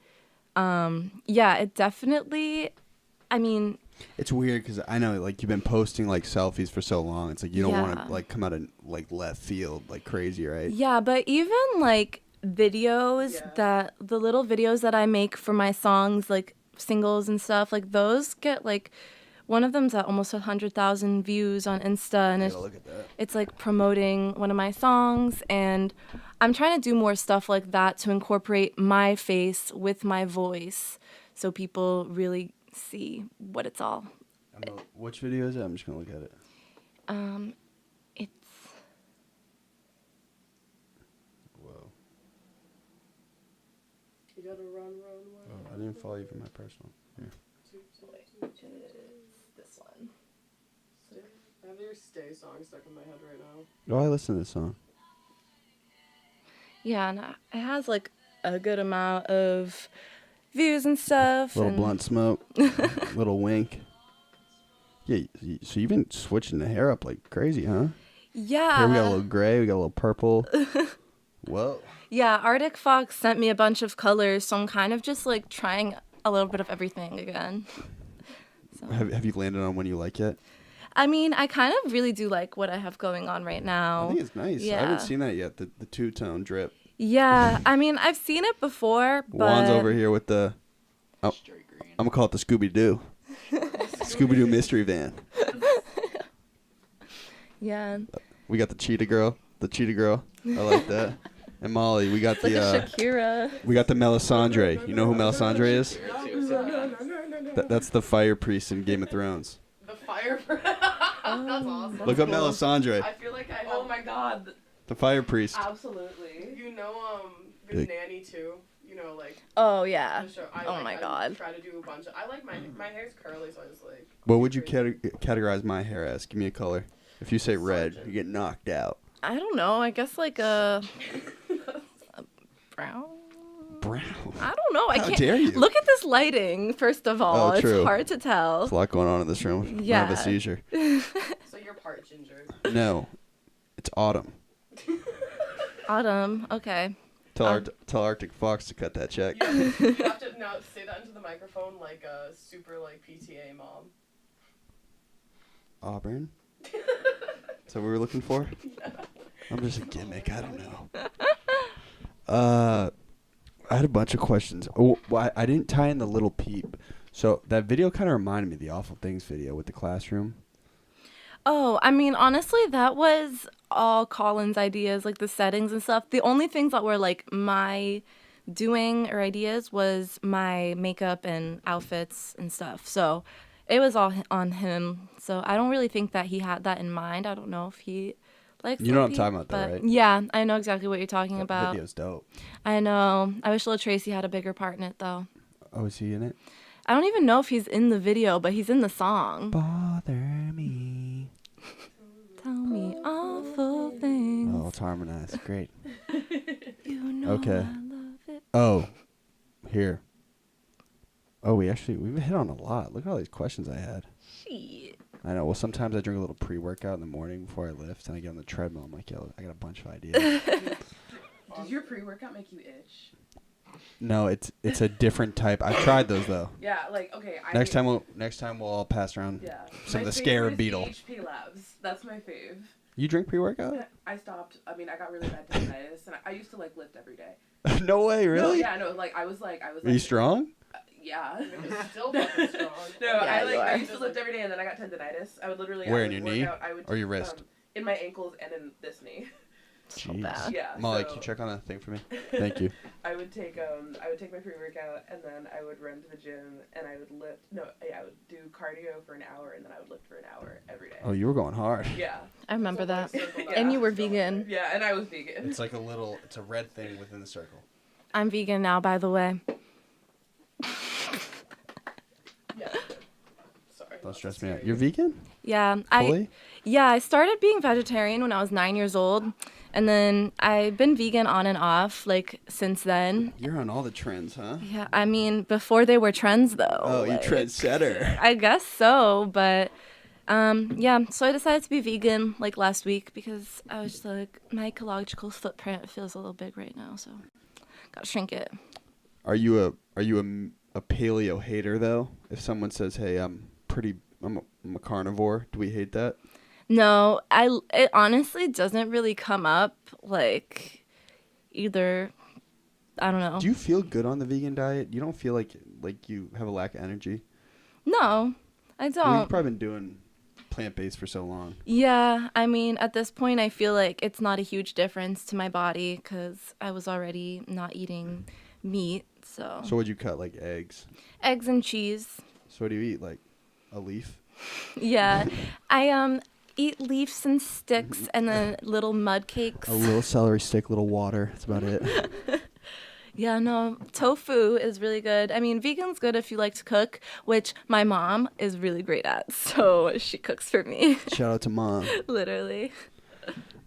yeah, it definitely, I mean, It's weird because I know like you've been posting like selfies for so long. It's like you don't want Yeah. to like come out of like left field like crazy, right? yeah, but even like videos Yeah. that the little videos that I make for my songs, like singles and stuff, like those get like one of them's at almost 100,000 views on Insta, and I it's gotta look at that. it's like promoting one of my songs, and I'm trying to do more stuff like that to incorporate my face with my voice so people really see what it's all. Which video is it? I'm just gonna look at it. It's Whoa. You gotta run. Oh, I didn't follow you from my personal. Here. this one. I have your Stay song stuck in my head right now. Oh, I listen to this song. Yeah, and it has like a good amount of views and stuff. Little and blunt smoke. Little wink. Yeah, so you've been switching the hair up like crazy, huh? Yeah. Here we got a little gray, we got a little purple. Whoa. Yeah, Arctic Fox sent me a bunch of colors, so I'm kind of just like trying a little bit of everything again. So. Have you landed on one you like yet? I mean, I kind of really do like what I have going on right now. I think it's nice. I Yeah. haven't seen that yet, the two-tone drip. Yeah, I mean, I've seen it before, but Juan's over here with the, Straight green. I'm going to call it the Scooby-Doo. Scooby-Doo mystery van. yeah, We got the cheetah girl. I like that. And Molly, we got it's like a Shakira. we got the Melisandre. You know who Melisandre is? No. That's the fire priest in Game of Thrones. The fire. That's awesome. Look up cool. Melisandre, I feel like I have. Oh my god. the fire priest. Absolutely. You know, the Big. nanny too. You know, like Oh yeah. the show. Oh my God. I try to do a bunch of. I like my hair's curly, so I just like. What would you categorize my hair as? Give me a color. If you say red, Sergeant. you get knocked out. I don't know. I guess like a brown. Brown. I don't know. I How can't. dare you? Look at this lighting. First of all, Oh, true. it's hard to tell. There's a lot going on in this room. I have a Yeah. seizure. So you're part ginger. No, it's autumn. Autumn. Okay. Tell Arctic Fox to cut that check. You have to now say that into the microphone like a super like PTA mom. Auburn. Is that what we were looking for? I'm just a gimmick. I don't know. I had a bunch of questions. Oh, well, I didn't tie in the little peep. So that video kind of reminded me of the Awful Things video with the classroom. Oh, I mean, honestly, that was all Colin's ideas, like the settings and stuff. The only things that were like my doing or ideas was my makeup and outfits and stuff. So it was all on him. So I don't really think that he had that in mind. I don't know if he likes You know what I'm LP, talking about, though, but right? yeah, I know exactly what you're talking That about. video's dope. I know. I wish Lil Tracy had a bigger part in it, though. Oh, is he in it? I don't even know if he's in the video, but he's in the song. Bother me. Tell me awful things. Oh, it's harmonized. Great. You know Okay. I love it. Oh, here. Oh, we've hit on a lot. Look at all these questions I had. Shit. I know. Well, sometimes I drink a little pre-workout in the morning before I lift, and I get on the treadmill. I'm like, yo, I got a bunch of ideas. Does your pre-workout make you itch? No, it's a different type. I've tried those though. Yeah, like okay. Next time we'll all pass around Yeah. some of My the Scarab favorite Beetle. is HP Labs. That's my fave. You drink pre-workout? I stopped. I mean, I got really bad tendinitis, and I used to like lift every day. No way, No, really? yeah, no. Like I was. Are you strong? Yeah. You're still fucking strong. No, Yeah, you I are. used to lift every day, and then I got tendinitis. I would literally. Where, I in would your knee? work out, I would, Or your wrist? In my ankles and in this knee. So Jeez. bad. Yeah. Molly, so can you check on that thing for me? Thank you. I would take my pre-workout, and then I would run to the gym, and I would lift. No, yeah, I would do cardio for an hour, and then I would lift for an hour every day. Oh, you were going hard. Yeah. I remember that. Circle Yeah. And you were vegan. Yeah, and I was vegan. It's like it's a red thing within the circle. I'm vegan now, by the way. Yeah. Sorry. Don't stress me out. You're vegan? Yeah, Fully? I started being vegetarian when I was 9 years old, and then I've been vegan on and off like since then. You're on all the trends, huh? Yeah, I mean before they were trends though. Oh, you like, trendsetter. I guess so, but yeah. So I decided to be vegan like last week because I was just like my ecological footprint feels a little big right now, so gotta shrink it. Are you a paleo hater though? If someone says, "Hey, I'm a carnivore," do we hate that? No, it honestly doesn't really come up like either. I don't know. Do you feel good on the vegan diet? You don't feel like you have a lack of energy? No, I don't. Well, you've probably been doing plant-based for so long. Yeah, I mean, at this point, I feel like it's not a huge difference to my body because I was already not eating meat. So So what'd you cut? Like eggs? eggs and cheese. So what do you eat? Like a leaf? Yeah, I eat leaves and sticks and then little mud cakes. A little celery stick, little water. That's about it. Yeah, no, tofu is really good. I mean, vegan's good if you like to cook, which my mom is really great at. So she cooks for me, Shout out to Mom. literally.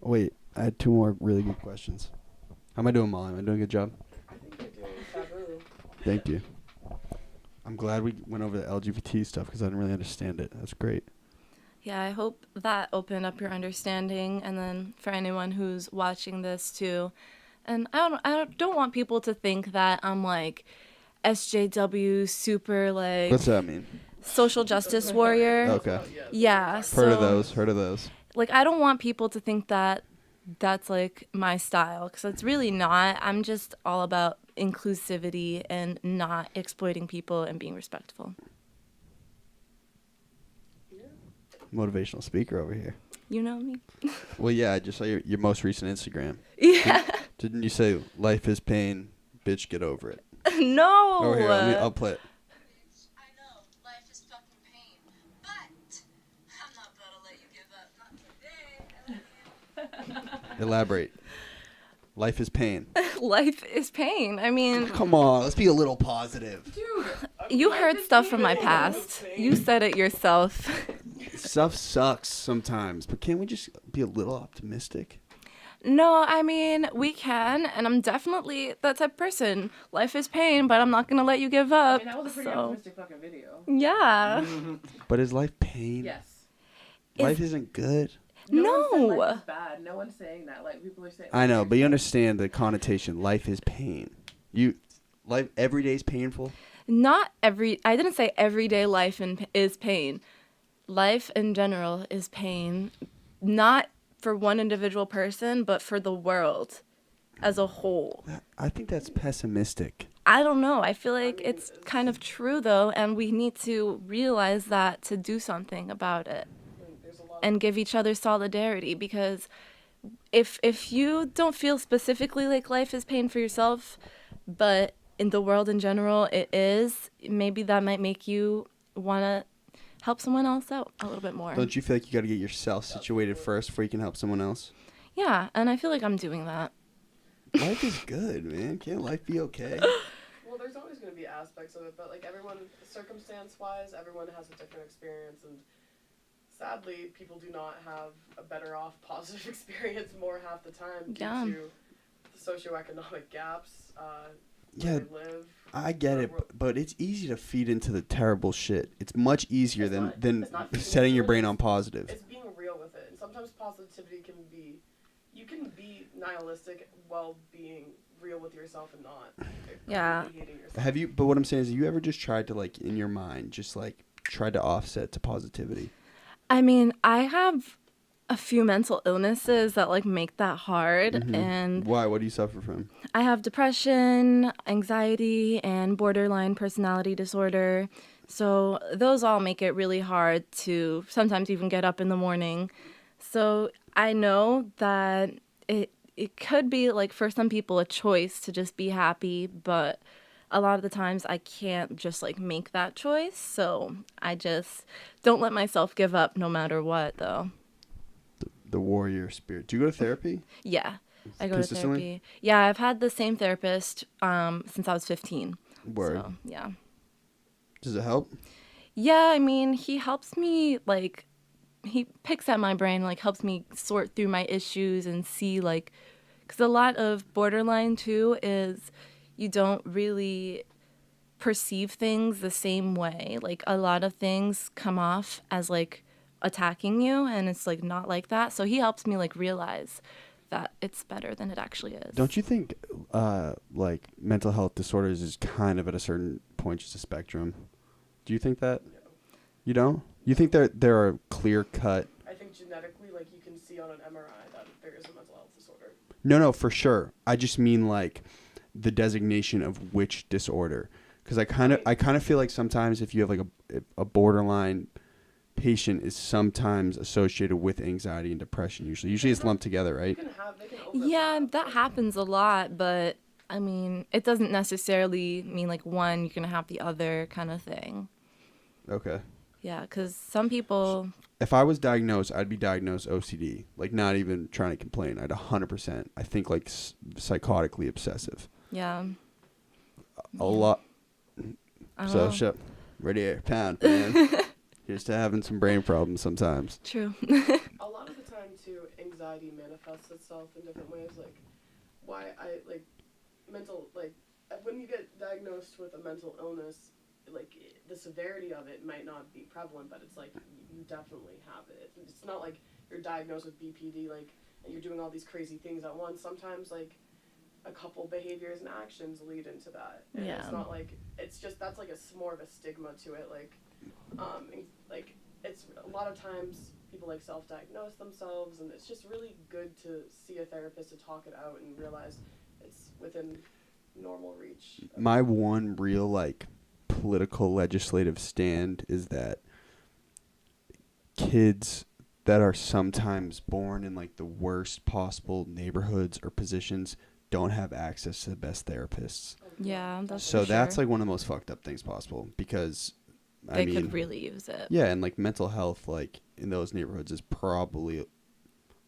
Wait, I had 2 more really good questions. How am I doing, Molly? Am I doing a good job? I think you're doing taboo. Thank you. I'm glad we went over the LGBT stuff because I didn't really understand it. That's great. Yeah, I hope that opened up your understanding. And then for anyone who's watching this too, and I don't want people to think that I'm like SJW super like What's that mean? social justice warrior. Okay. Yeah, Heard of those. Like, I don't want people to think that that's like my style because it's really not. I'm just all about inclusivity and not exploiting people and being respectful. Motivational speaker over here. You know me? Well, yeah, I just saw your most recent Instagram. Yeah. Didn't you say life is pain, bitch, get over it? No. Over here, I'll play it. I know, life is fucking pain, but I'm not about to let you give up. Not today. Elaborate. Life is pain. Life is pain. I mean, Come on, let's be a little positive. Dude, you heard stuff from my past. You said it yourself. Stuff sucks sometimes, but can't we just be a little optimistic? No, I mean, we can, and I'm definitely that type of person. Life is pain, but I'm not going to let you give I up. mean, that was a pretty so, optimistic fucking video. yeah. But is life pain? Yes. Life isn't good. No. One said No. life is bad. No one's saying that. Like, people are saying. I know, but you understand the connotation. Life is pain. Life every day is painful. I didn't say everyday life is pain. Life in general is pain, not for one individual person, but for the world as a whole. I think that's pessimistic. I don't know. I feel like it's kind of true, though, and we need to realize that to do something about it and give each other solidarity, because if you don't feel specifically like life is pain for yourself, but in the world in general it is, maybe that might make you want to help someone else out a little bit more. Don't you feel like you got to get yourself situated first before you can help someone else? Yeah, and I feel like I'm doing that. Life is good, man. Can't life be okay? Well, there's always going to be aspects of it, but like everyone, circumstance-wise, everyone has a different experience, and sadly, people do not have a better off positive experience more half the time due Yeah. to the socioeconomic gaps. Yeah, Where they live. I get it, but it's easy to feed into the terrible shit. It's much easier It's than not- than it's not feeding setting into your it, brain it's- on positive. It's being real with it, and sometimes positivity can be, you can be nihilistic while being real with yourself and not Yeah. completely hating yourself. Have you? But what I'm saying is, have you ever just tried to like in your mind, just like tried to offset to positivity? I mean, I have a few mental illnesses that like make that hard, and Why? What do you suffer from? I have depression, anxiety, and borderline personality disorder. So those all make it really hard to sometimes even get up in the morning. So I know that it could be like for some people a choice to just be happy, but a lot of the times I can't just like make that choice. So I just don't let myself give up no matter what, though. The warrior spirit. Do you go to therapy? Yeah. I go to Consistently? therapy. Yeah, I've had the same therapist since I was 15. Word. So, yeah. Does it help? Yeah, I mean, he helps me, like, he picks at my brain, like, helps me sort through my issues and see, like, because a lot of borderline, too, is you don't really perceive things the same way. Like, a lot of things come off as, like, attacking you, and it's, like, not like that. So he helps me, like, realize that it's better than it actually is. Don't you think like mental health disorders is kind of at a certain point just a spectrum? Do you think that? You don't? You think there are clear cut? I think genetically, like you can see on an MRI that there is a mental health disorder. No, for sure. I just mean like the designation of which disorder. Because I kind of feel like sometimes if you have like a borderline patient is sometimes associated with anxiety and depression. Usually it's lumped together, right? Yeah, that happens a lot, but I mean, it doesn't necessarily mean like one you're gonna have the other kind of thing. Okay. Yeah, because some people. If I was diagnosed, I'd be diagnosed OCD. Like, not even trying to complain. I'd 100%. I think like psychotically obsessive. Yeah. A lot. So, shit. Ready air pound, man. Here's to having some brain problems sometimes. True. A lot of the time, too, anxiety manifests itself in different ways. Like, when you get diagnosed with a mental illness, like, the severity of it might not be prevalent, but it's like, you definitely have it. It's not like you're diagnosed with BPD, like, and you're doing all these crazy things at once. Sometimes, like, a couple behaviors and actions lead into that. And it's not like, it's just, that's like more of a stigma to it. Like, it's a lot of times people like self-diagnose themselves, and it's just really good to see a therapist to talk it out and realize it's within normal reach. My one real like political legislative stand is that kids that are sometimes born in like the worst possible neighborhoods or positions don't have access to the best therapists. Yeah, that's so for that's sure. like one of the most fucked up things possible, because they could really use it. Yeah, and like mental health, like in those neighborhoods, is probably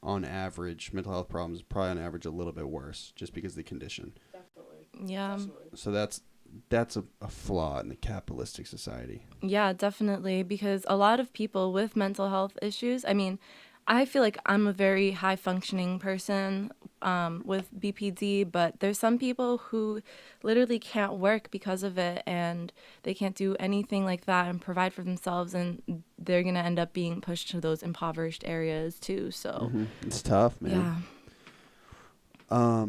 on average, mental health problems probably on average a little bit worse, just because of the condition. Definitely. Yeah. Definitely. So that's a flaw in the capitalistic society. Yeah, definitely, because a lot of people with mental health issues, I mean, I feel like I'm a very high functioning person with BPD, but there's some people who literally can't work because of it, and they can't do anything like that and provide for themselves, and they're going to end up being pushed to those impoverished areas too. So It's tough, man. Yeah.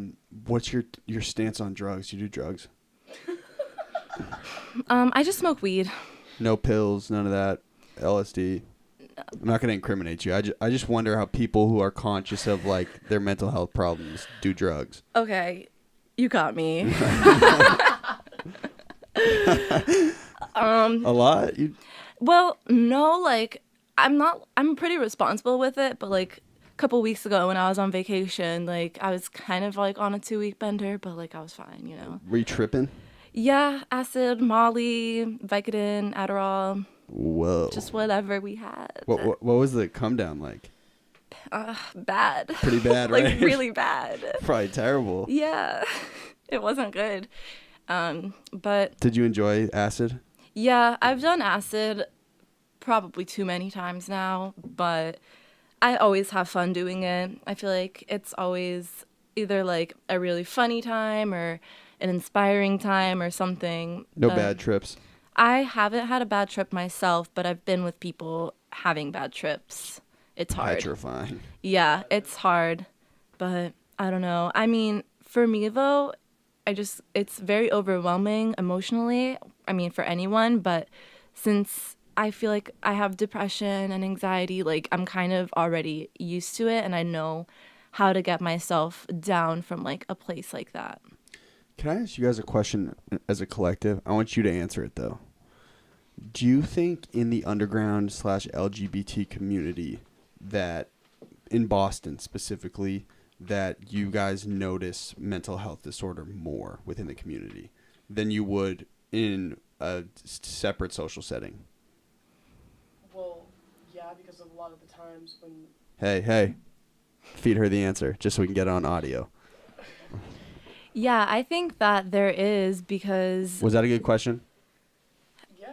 What's your stance on drugs? You do drugs? I just smoke weed. No pills, none of that. LSD. I'm not going to incriminate you. I just wonder how people who are conscious of like their mental health problems do drugs. Okay, you got me. A lot? Well, no, like I'm pretty responsible with it, but like a couple weeks ago when I was on vacation, like I was kind of like on a 2-week bender, but like I was fine, you know. Were you tripping? Yeah, acid, Molly, Vicodin, Adderall. Whoa. Just whatever we had. What was the come down like? Bad. Pretty bad, like right? really bad. Probably terrible. Yeah. It wasn't good. But Did you enjoy acid? yeah, I've done acid probably too many times now, but I always have fun doing it. I feel like it's always either like a really funny time or an inspiring time or something. No bad trips? I haven't had a bad trip myself, but I've been with people having bad trips. It's hard. Petrifying. Yeah, it's hard, but I don't know. I mean, for me though, it's very overwhelming emotionally. I mean, for anyone, but since I feel like I have depression and anxiety, like I'm kind of already used to it, and I know how to get myself down from like a place like that. Can I ask you guys a question as a collective? I want you to answer it though. Do you think in the underground / LGBT community that in Boston specifically that you guys notice mental health disorder more within the community than you would in a separate social setting? Well, yeah, because of a lot of the times when... Hey, feed her the answer just so we can get it on audio. Yeah, I think that there is because... Was that a good question?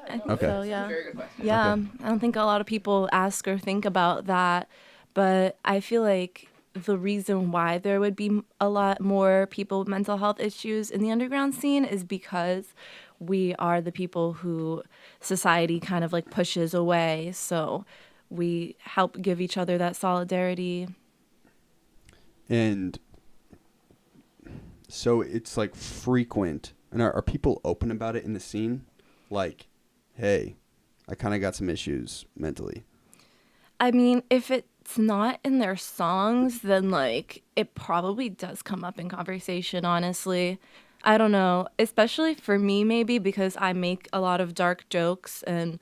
I think Okay. so, yeah. Very good question. Yeah, Okay. I don't think a lot of people ask or think about that, but I feel like the reason why there would be a lot more people with mental health issues in the underground scene is because we are the people who society kind of like pushes away, so we help give each other that solidarity. And so it's like frequent. And are people open about it in the scene? Like, hey, I kind of got some issues mentally. I mean, if it's not in their songs, then like it probably does come up in conversation, honestly. I don't know, especially for me maybe because I make a lot of dark jokes and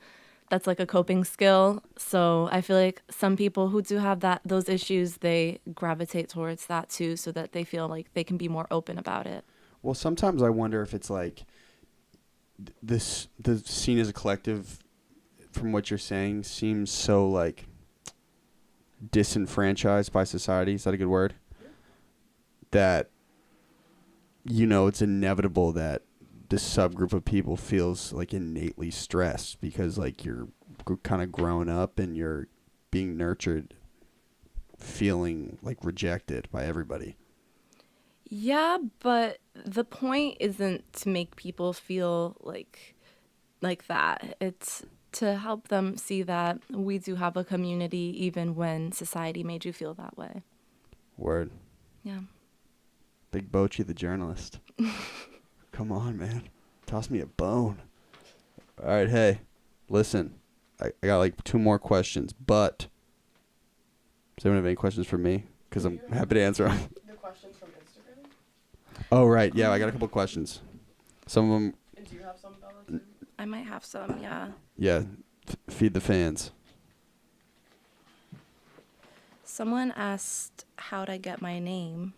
that's like a coping skill. So I feel like some people who do have those issues, they gravitate towards that too so that they feel like they can be more open about it. Well, sometimes I wonder if it's like the scene as a collective, from what you're saying, seems so like disenfranchised by society. Is that a good word? That, you know, it's inevitable that this subgroup of people feels like innately stressed because like you're kind of growing up and you're being nurtured feeling like rejected by everybody. Yeah, but the point isn't to make people feel like that. It's to help them see that we do have a community even when society made you feel that way. Word. Yeah. Big Bochi the journalist. Come on, man. Toss me a bone. All right, hey, listen. I got like 2 more questions, but does anyone have any questions for me? Because I'm happy to answer them. The questions from Instagram? Oh, right. Yeah, I got a couple questions. Some of them. And do you have some, Bella, too? I might have some, yeah. Yeah, feed the fans. Someone asked how'd I get my name.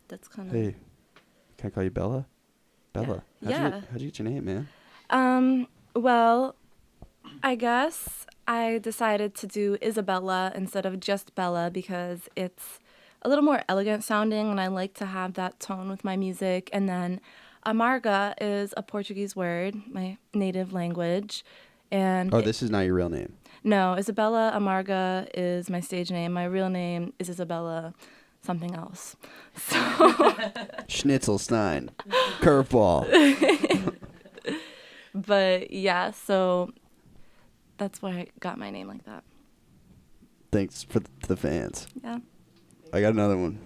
That's kind of... Hey, can I call you Bella? Bella. Yeah. How'd you get your name, man? Well, I guess I decided to do Isabella instead of just Bella because it's a little more elegant sounding and I like to have that tone with my music. And then Amarga is a Portuguese word, my native language. And This is not your real name. No, Isabella Amarga is my stage name. My real name is Isabella something else. So Schnitzelstein. Curveball. But yeah, so that's why I got my name like that. Thanks for the fans. Yeah. I got another one.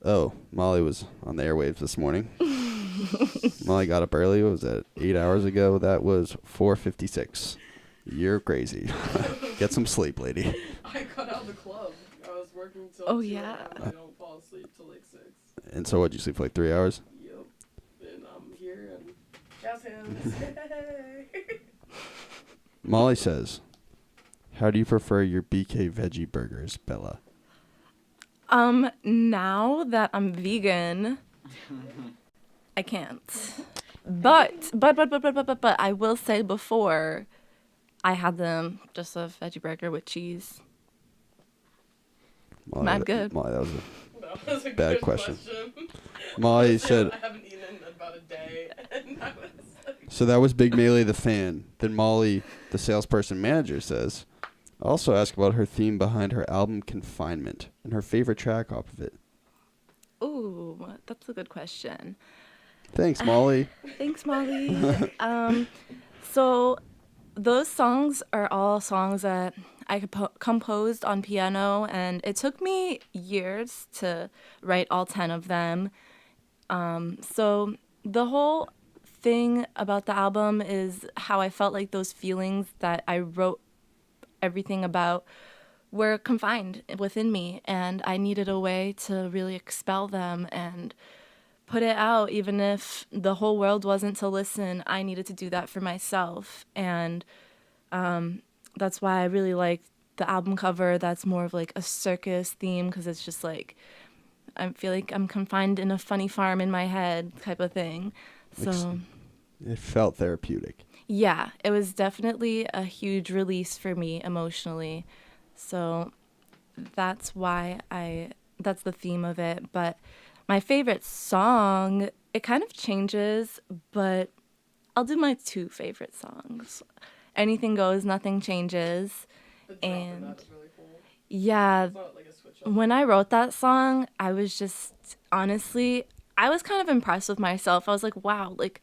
Oh, Molly was on the airwaves this morning. Molly got up early. What was that? 8 hours ago. That was 4:56. You're crazy. Get some sleep, lady. I got out of the club. I was working till 2 yeah. a.m. I don't fall asleep till like 6. And so what'd you sleep for like 3 hours? Yep. And I'm here and jazz hands. Yay! Molly says, how do you prefer your BK veggie burgers, Bella? Now that I'm vegan, I can't. But I will say before I had them just a veggie burger with cheese. Molly, Mad good. Molly, that was That was a Bad good question. question. Molly said, I haven't eaten in about a day. And I was like, so that was Big Melee the fan. Then Molly, the salesperson manager, says, also ask about her theme behind her album Confinement and her favorite track off of it. Ooh, that's a good question. Thanks, Molly. Thanks, Molly. So those songs are all songs that I composed on piano, and it took me years to write all 10 of them. So the whole thing about the album is how I felt like those feelings that I wrote everything about were confined within me, and I needed a way to really expel them and put it out. Even if the whole world wasn't to listen, I needed to do that for myself. And that's why I really like the album cover that's more of like a circus theme, because it's just like I feel like I'm confined in a funny farm in my head type of thing. So It felt therapeutic. yeah, it was definitely a huge release for me emotionally. So that's why that's the theme of it. But my favorite song, it kind of changes, but I'll do my 2 favorite songs. Anything Goes, Nothing Changes. the drop in And that is really cool. yeah, It's not like a switch up. when I wrote that song, I was just, honestly, I was kind of impressed with myself. I was like, wow, like,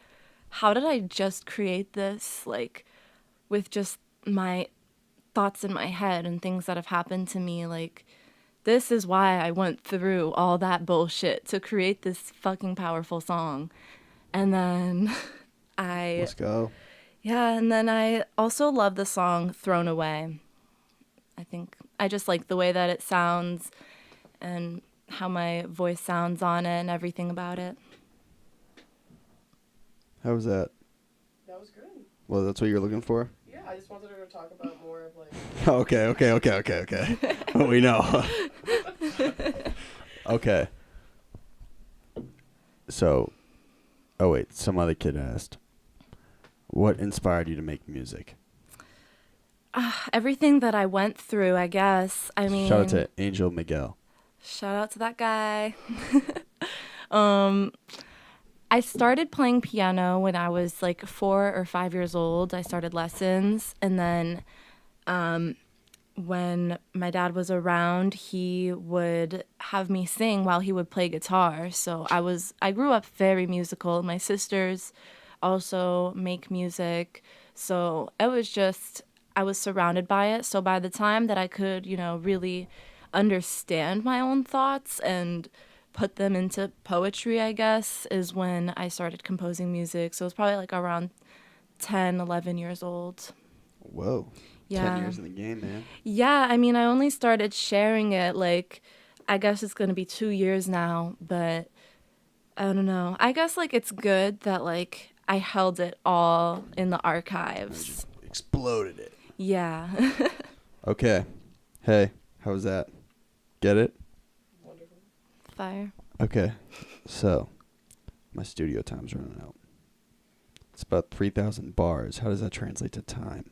how did I just create this, like, with just my thoughts in my head and things that have happened to me, like, this is why I went through all that bullshit to create this fucking powerful song. And then Let's go. and then I also love the song Thrown Away. I think I just like the way that it sounds and how my voice sounds on it and everything about it. How was that? That was good. Well, that's what you're looking for? Yeah, I just wanted her to talk about more of like. Okay. We know. Okay. So, oh wait, some other kid asked, what inspired you to make music? Everything that I went through, I guess. I mean, Shout out to Angel Miguel. shout out to that guy. I started playing piano when I was like 4 or 5 years old. I started lessons, and then when my dad was around, he would have me sing while he would play guitar. So I grew up very musical. My sisters also make music. So it was just, I was surrounded by it. So by the time that I could, really understand my own thoughts and put them into poetry, I guess, is when I started composing music. So it was probably like around 10, 11 years old. Whoa. Yeah. 10 years in the game, man. Yeah, I mean, I only started sharing it, like, I guess it's going to be 2 years now, but I don't know. I guess, like, it's good that, like, I held it all in the archives. Exploded it. Yeah. Okay. Hey, how was that? Get it? Wonderful. Fire. Okay. So, my studio time's running out. It's about 3,000 bars. How does that translate to time?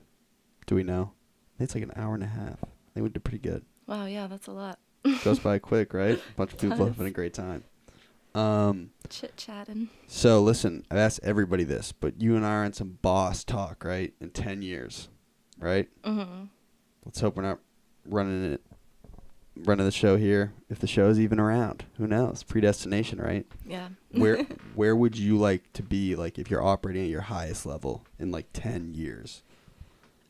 Do we know? I think it's like an hour and a half. I think we did pretty good. Wow, yeah, that's a lot. Goes by quick, right? A bunch of people Does. having a great time. Chit-chatting. So, listen, I've asked everybody this, but you and I are on some boss talk, right? In 10 years, right? Mm-hmm. Let's hope we're not running the show here. If the show is even around, who knows? Predestination, right? Yeah. Where would you like to be, like, if you're operating at your highest level in like 10 years?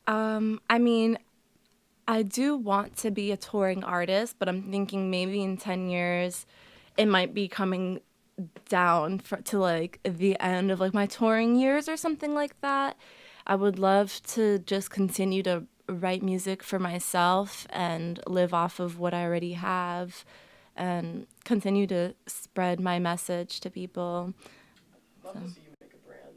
I mean, I do want to be a touring artist, but I'm thinking maybe in 10 years it might be coming down to like the end of like my touring years or something like that. I would love to just continue to write music for myself and live off of what I already have and continue to spread my message to people. Love to see you make a brand.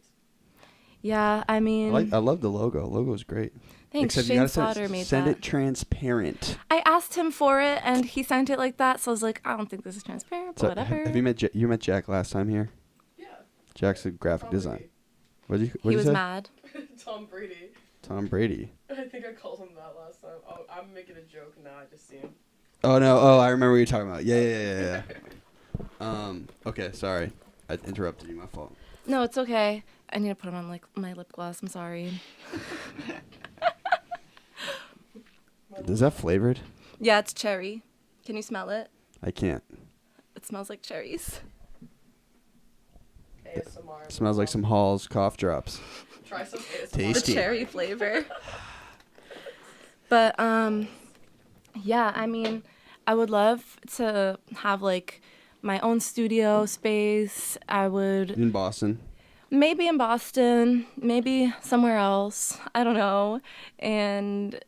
Yeah, I mean, I love the logo. Logo's great. thanks. Except you Shane gotta Slaughter made send that. it transparent. I asked him for it, and he sent it like that. So I was like, I don't think this is transparent, but So, whatever. have you met you met Jack last time here? Yeah. Jack's a graphic Tom design. Brady. What'd He you was say? mad. Tom Brady. Tom Brady. I think I called him that last time. Oh, I'm making a joke now. I just see him. Oh no! Oh, I remember what you're talking about. Yeah. Okay, sorry. I interrupted you. My fault. No, it's okay. I need to put on like my lip gloss. I'm sorry. Is that flavored? Yeah, it's cherry. Can you smell it? I can't. It smells like cherries. ASMR. It smells like some Hall's cough drops. Try some ASMR. Tasty. The cherry flavor. But yeah, I mean, I would love to have like my own studio space. I would In Boston. maybe in Boston, maybe somewhere else. I don't know. And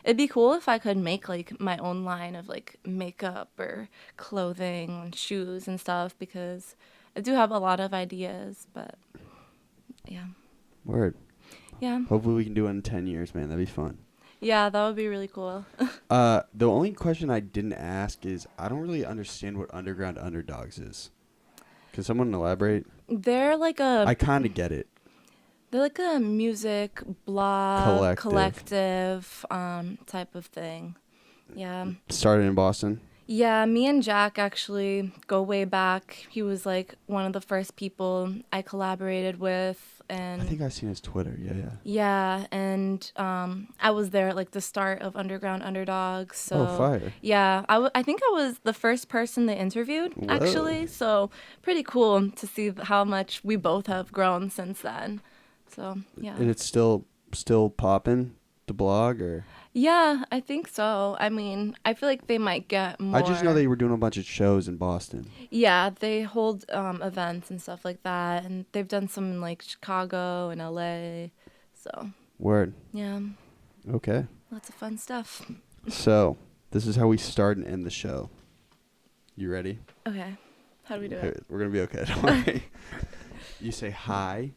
it'd be cool if I could make like my own line of like makeup or clothing and shoes and stuff because I do have a lot of ideas, but yeah. Word. Yeah. Hopefully we can do it in 10 years, man. That'd be fun. Yeah, that would be really cool. The only question I didn't ask is I don't really understand what Underground Underdogs is. Can someone elaborate? They're like I kind of get it. they're like a music blog collective type of thing. Yeah. Started in Boston. Yeah, me and Jack actually go way back. He was like one of the first people I collaborated with, and I think I've seen his Twitter. Yeah. yeah, and I was there at like the start of Underground Underdogs. So Oh, fire. yeah, I think I was the first person they interviewed actually. So pretty cool to see how much we both have grown since then. So yeah. And it's still popping, the blog, or? Yeah, I think so. I mean, I feel like they might get more. I just know they were doing a bunch of shows in Boston. Yeah, they hold events and stuff like that, and they've done some in like Chicago and LA. So Word. yeah, Okay. lots of fun stuff. So, this is how we start and end the show. You ready? Okay, how do we do it? We're going to be okay. Don't worry. You say hi,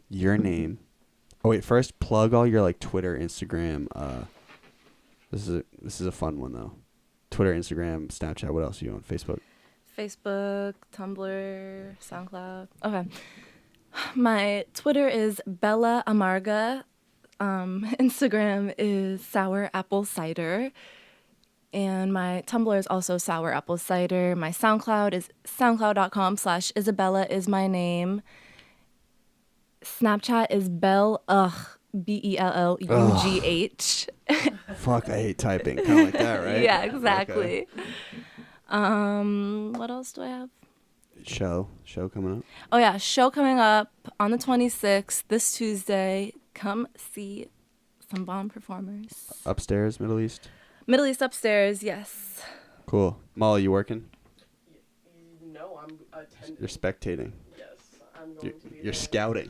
your name. Oh, wait. First, plug all your like Twitter, Instagram. This is a fun one, though. Twitter, Instagram, Snapchat. What else are you on? Facebook? Facebook, Tumblr, SoundCloud. Okay. My Twitter is Bella Amarga. Instagram is Sour Apple Cider. And my Tumblr is also Sour Apple Cider. My SoundCloud is soundcloud.com/Isabella is my name. Snapchat is BELLUGH. Fuck, I hate typing. Kind of like that, right? Yeah, exactly. What else do I have? Show coming up. Oh yeah, show coming up on the 26th, this Tuesday. Come see some bomb performers. Upstairs, Middle East. Middle East upstairs, yes. Cool. Molly, you working? No, I'm attending. You're spectating. Yes, I'm going to be You're there. scouting.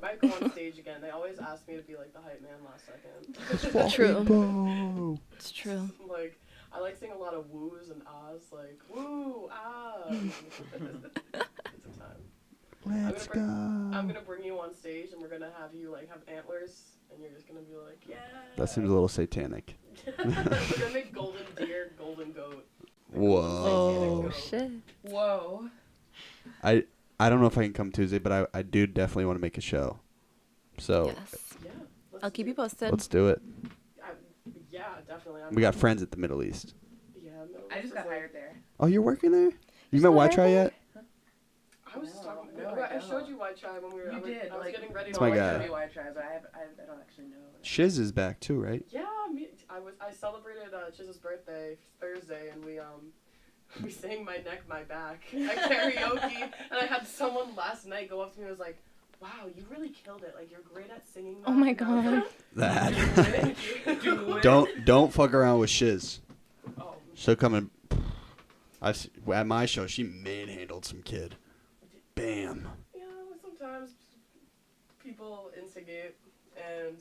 I might go on stage again. They always ask me to be like the hype man last second. True. It's true. Like, I like saying a lot of woos and ahs, like woo, ah. It's a time. Let's go. I'm gonna bring you on stage and we're gonna have you like have antlers and you're just gonna be like, yeah. That seems a little satanic. We're gonna make golden deer, golden goat. Whoa. Oh shit. Whoa. I don't know if I can come Tuesday, but I do definitely want to make a show. So Yes. Yeah. I'll keep you posted. let's do it. Yeah, definitely. We got friends at the Middle East. Yeah, I just got hired there. Oh, you're working there? You met still Y-Try hired yet? I was just talking. No, I I showed don't. you White Try when we were. You did. I was like, getting ready. That's to my like, guy. Show me why I try, but I don't actually know. Shiz is back too, right? Yeah, I celebrated Chiz's birthday Thursday, and we sang "My Neck, My Back" at karaoke, and I had someone last night go up to me and was like, "Wow, you really killed it! Like you're great at singing." That. Oh my And I was God. like, That. Thank you. Don't fuck around with Shiz. Oh, She'll come and at my show. She manhandled some kid. Bam. yeah, sometimes people instigate and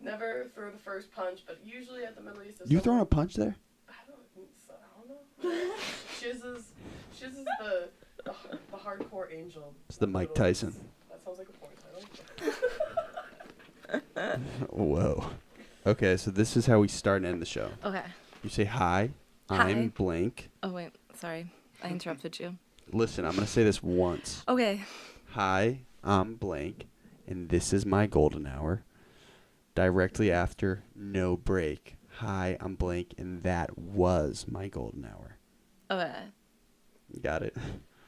never throw the first punch, but usually at the Middle East. You throwing a punch there? I don't know. Shiz is the hardcore angel. It's the of Mike Middle East. Tyson. That sounds like a porn title. Whoa. Okay, so this is how we start and end the show. Okay. You say hi. Hi. I'm blank. Oh wait, sorry. I interrupted you. Listen, I'm gonna say this once. Okay. Hi, I'm blank, and this is my golden hour. Directly after no break. Hi, I'm blank, and that was my golden hour. Okay. Got it?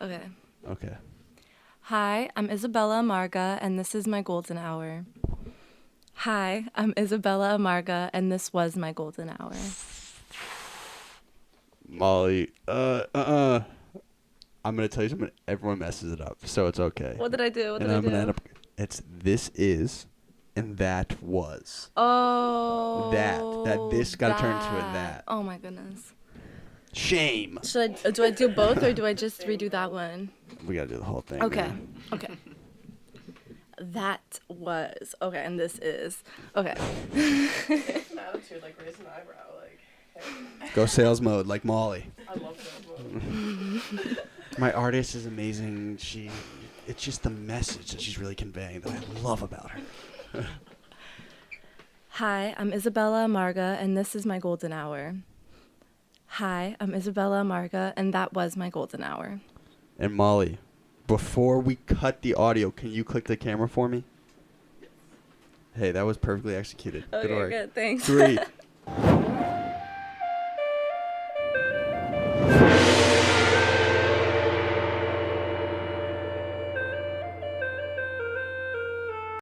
Okay. Okay. Hi, I'm Isabella Amarga, and this is my golden hour. Hi, I'm Isabella Amarga, and this was my golden hour. Molly, I'm gonna tell you something. Everyone messes it up, so it's okay. What did I do? What and did I'm I do? gonna end up. It's this is, and that was. Oh. That this gotta turn into a that. Oh my goodness. Shame. Should I do I do both or do I just redo that one? We gotta do the whole thing. Okay. man. Okay. That was okay, and this is okay. It's an attitude, like raise an eyebrow, like. Hey, Go sales mode like Molly. I love that. My artist is amazing. It's just the message that she's really conveying that I love about her. Hi, I'm Isabella Amarga, and this is my golden hour. Hi, I'm Isabella Amarga, and that was my golden hour. And Molly, before we cut the audio, can you click the camera for me? Hey, that was perfectly executed. Okay, Good work. good. Thanks. 3,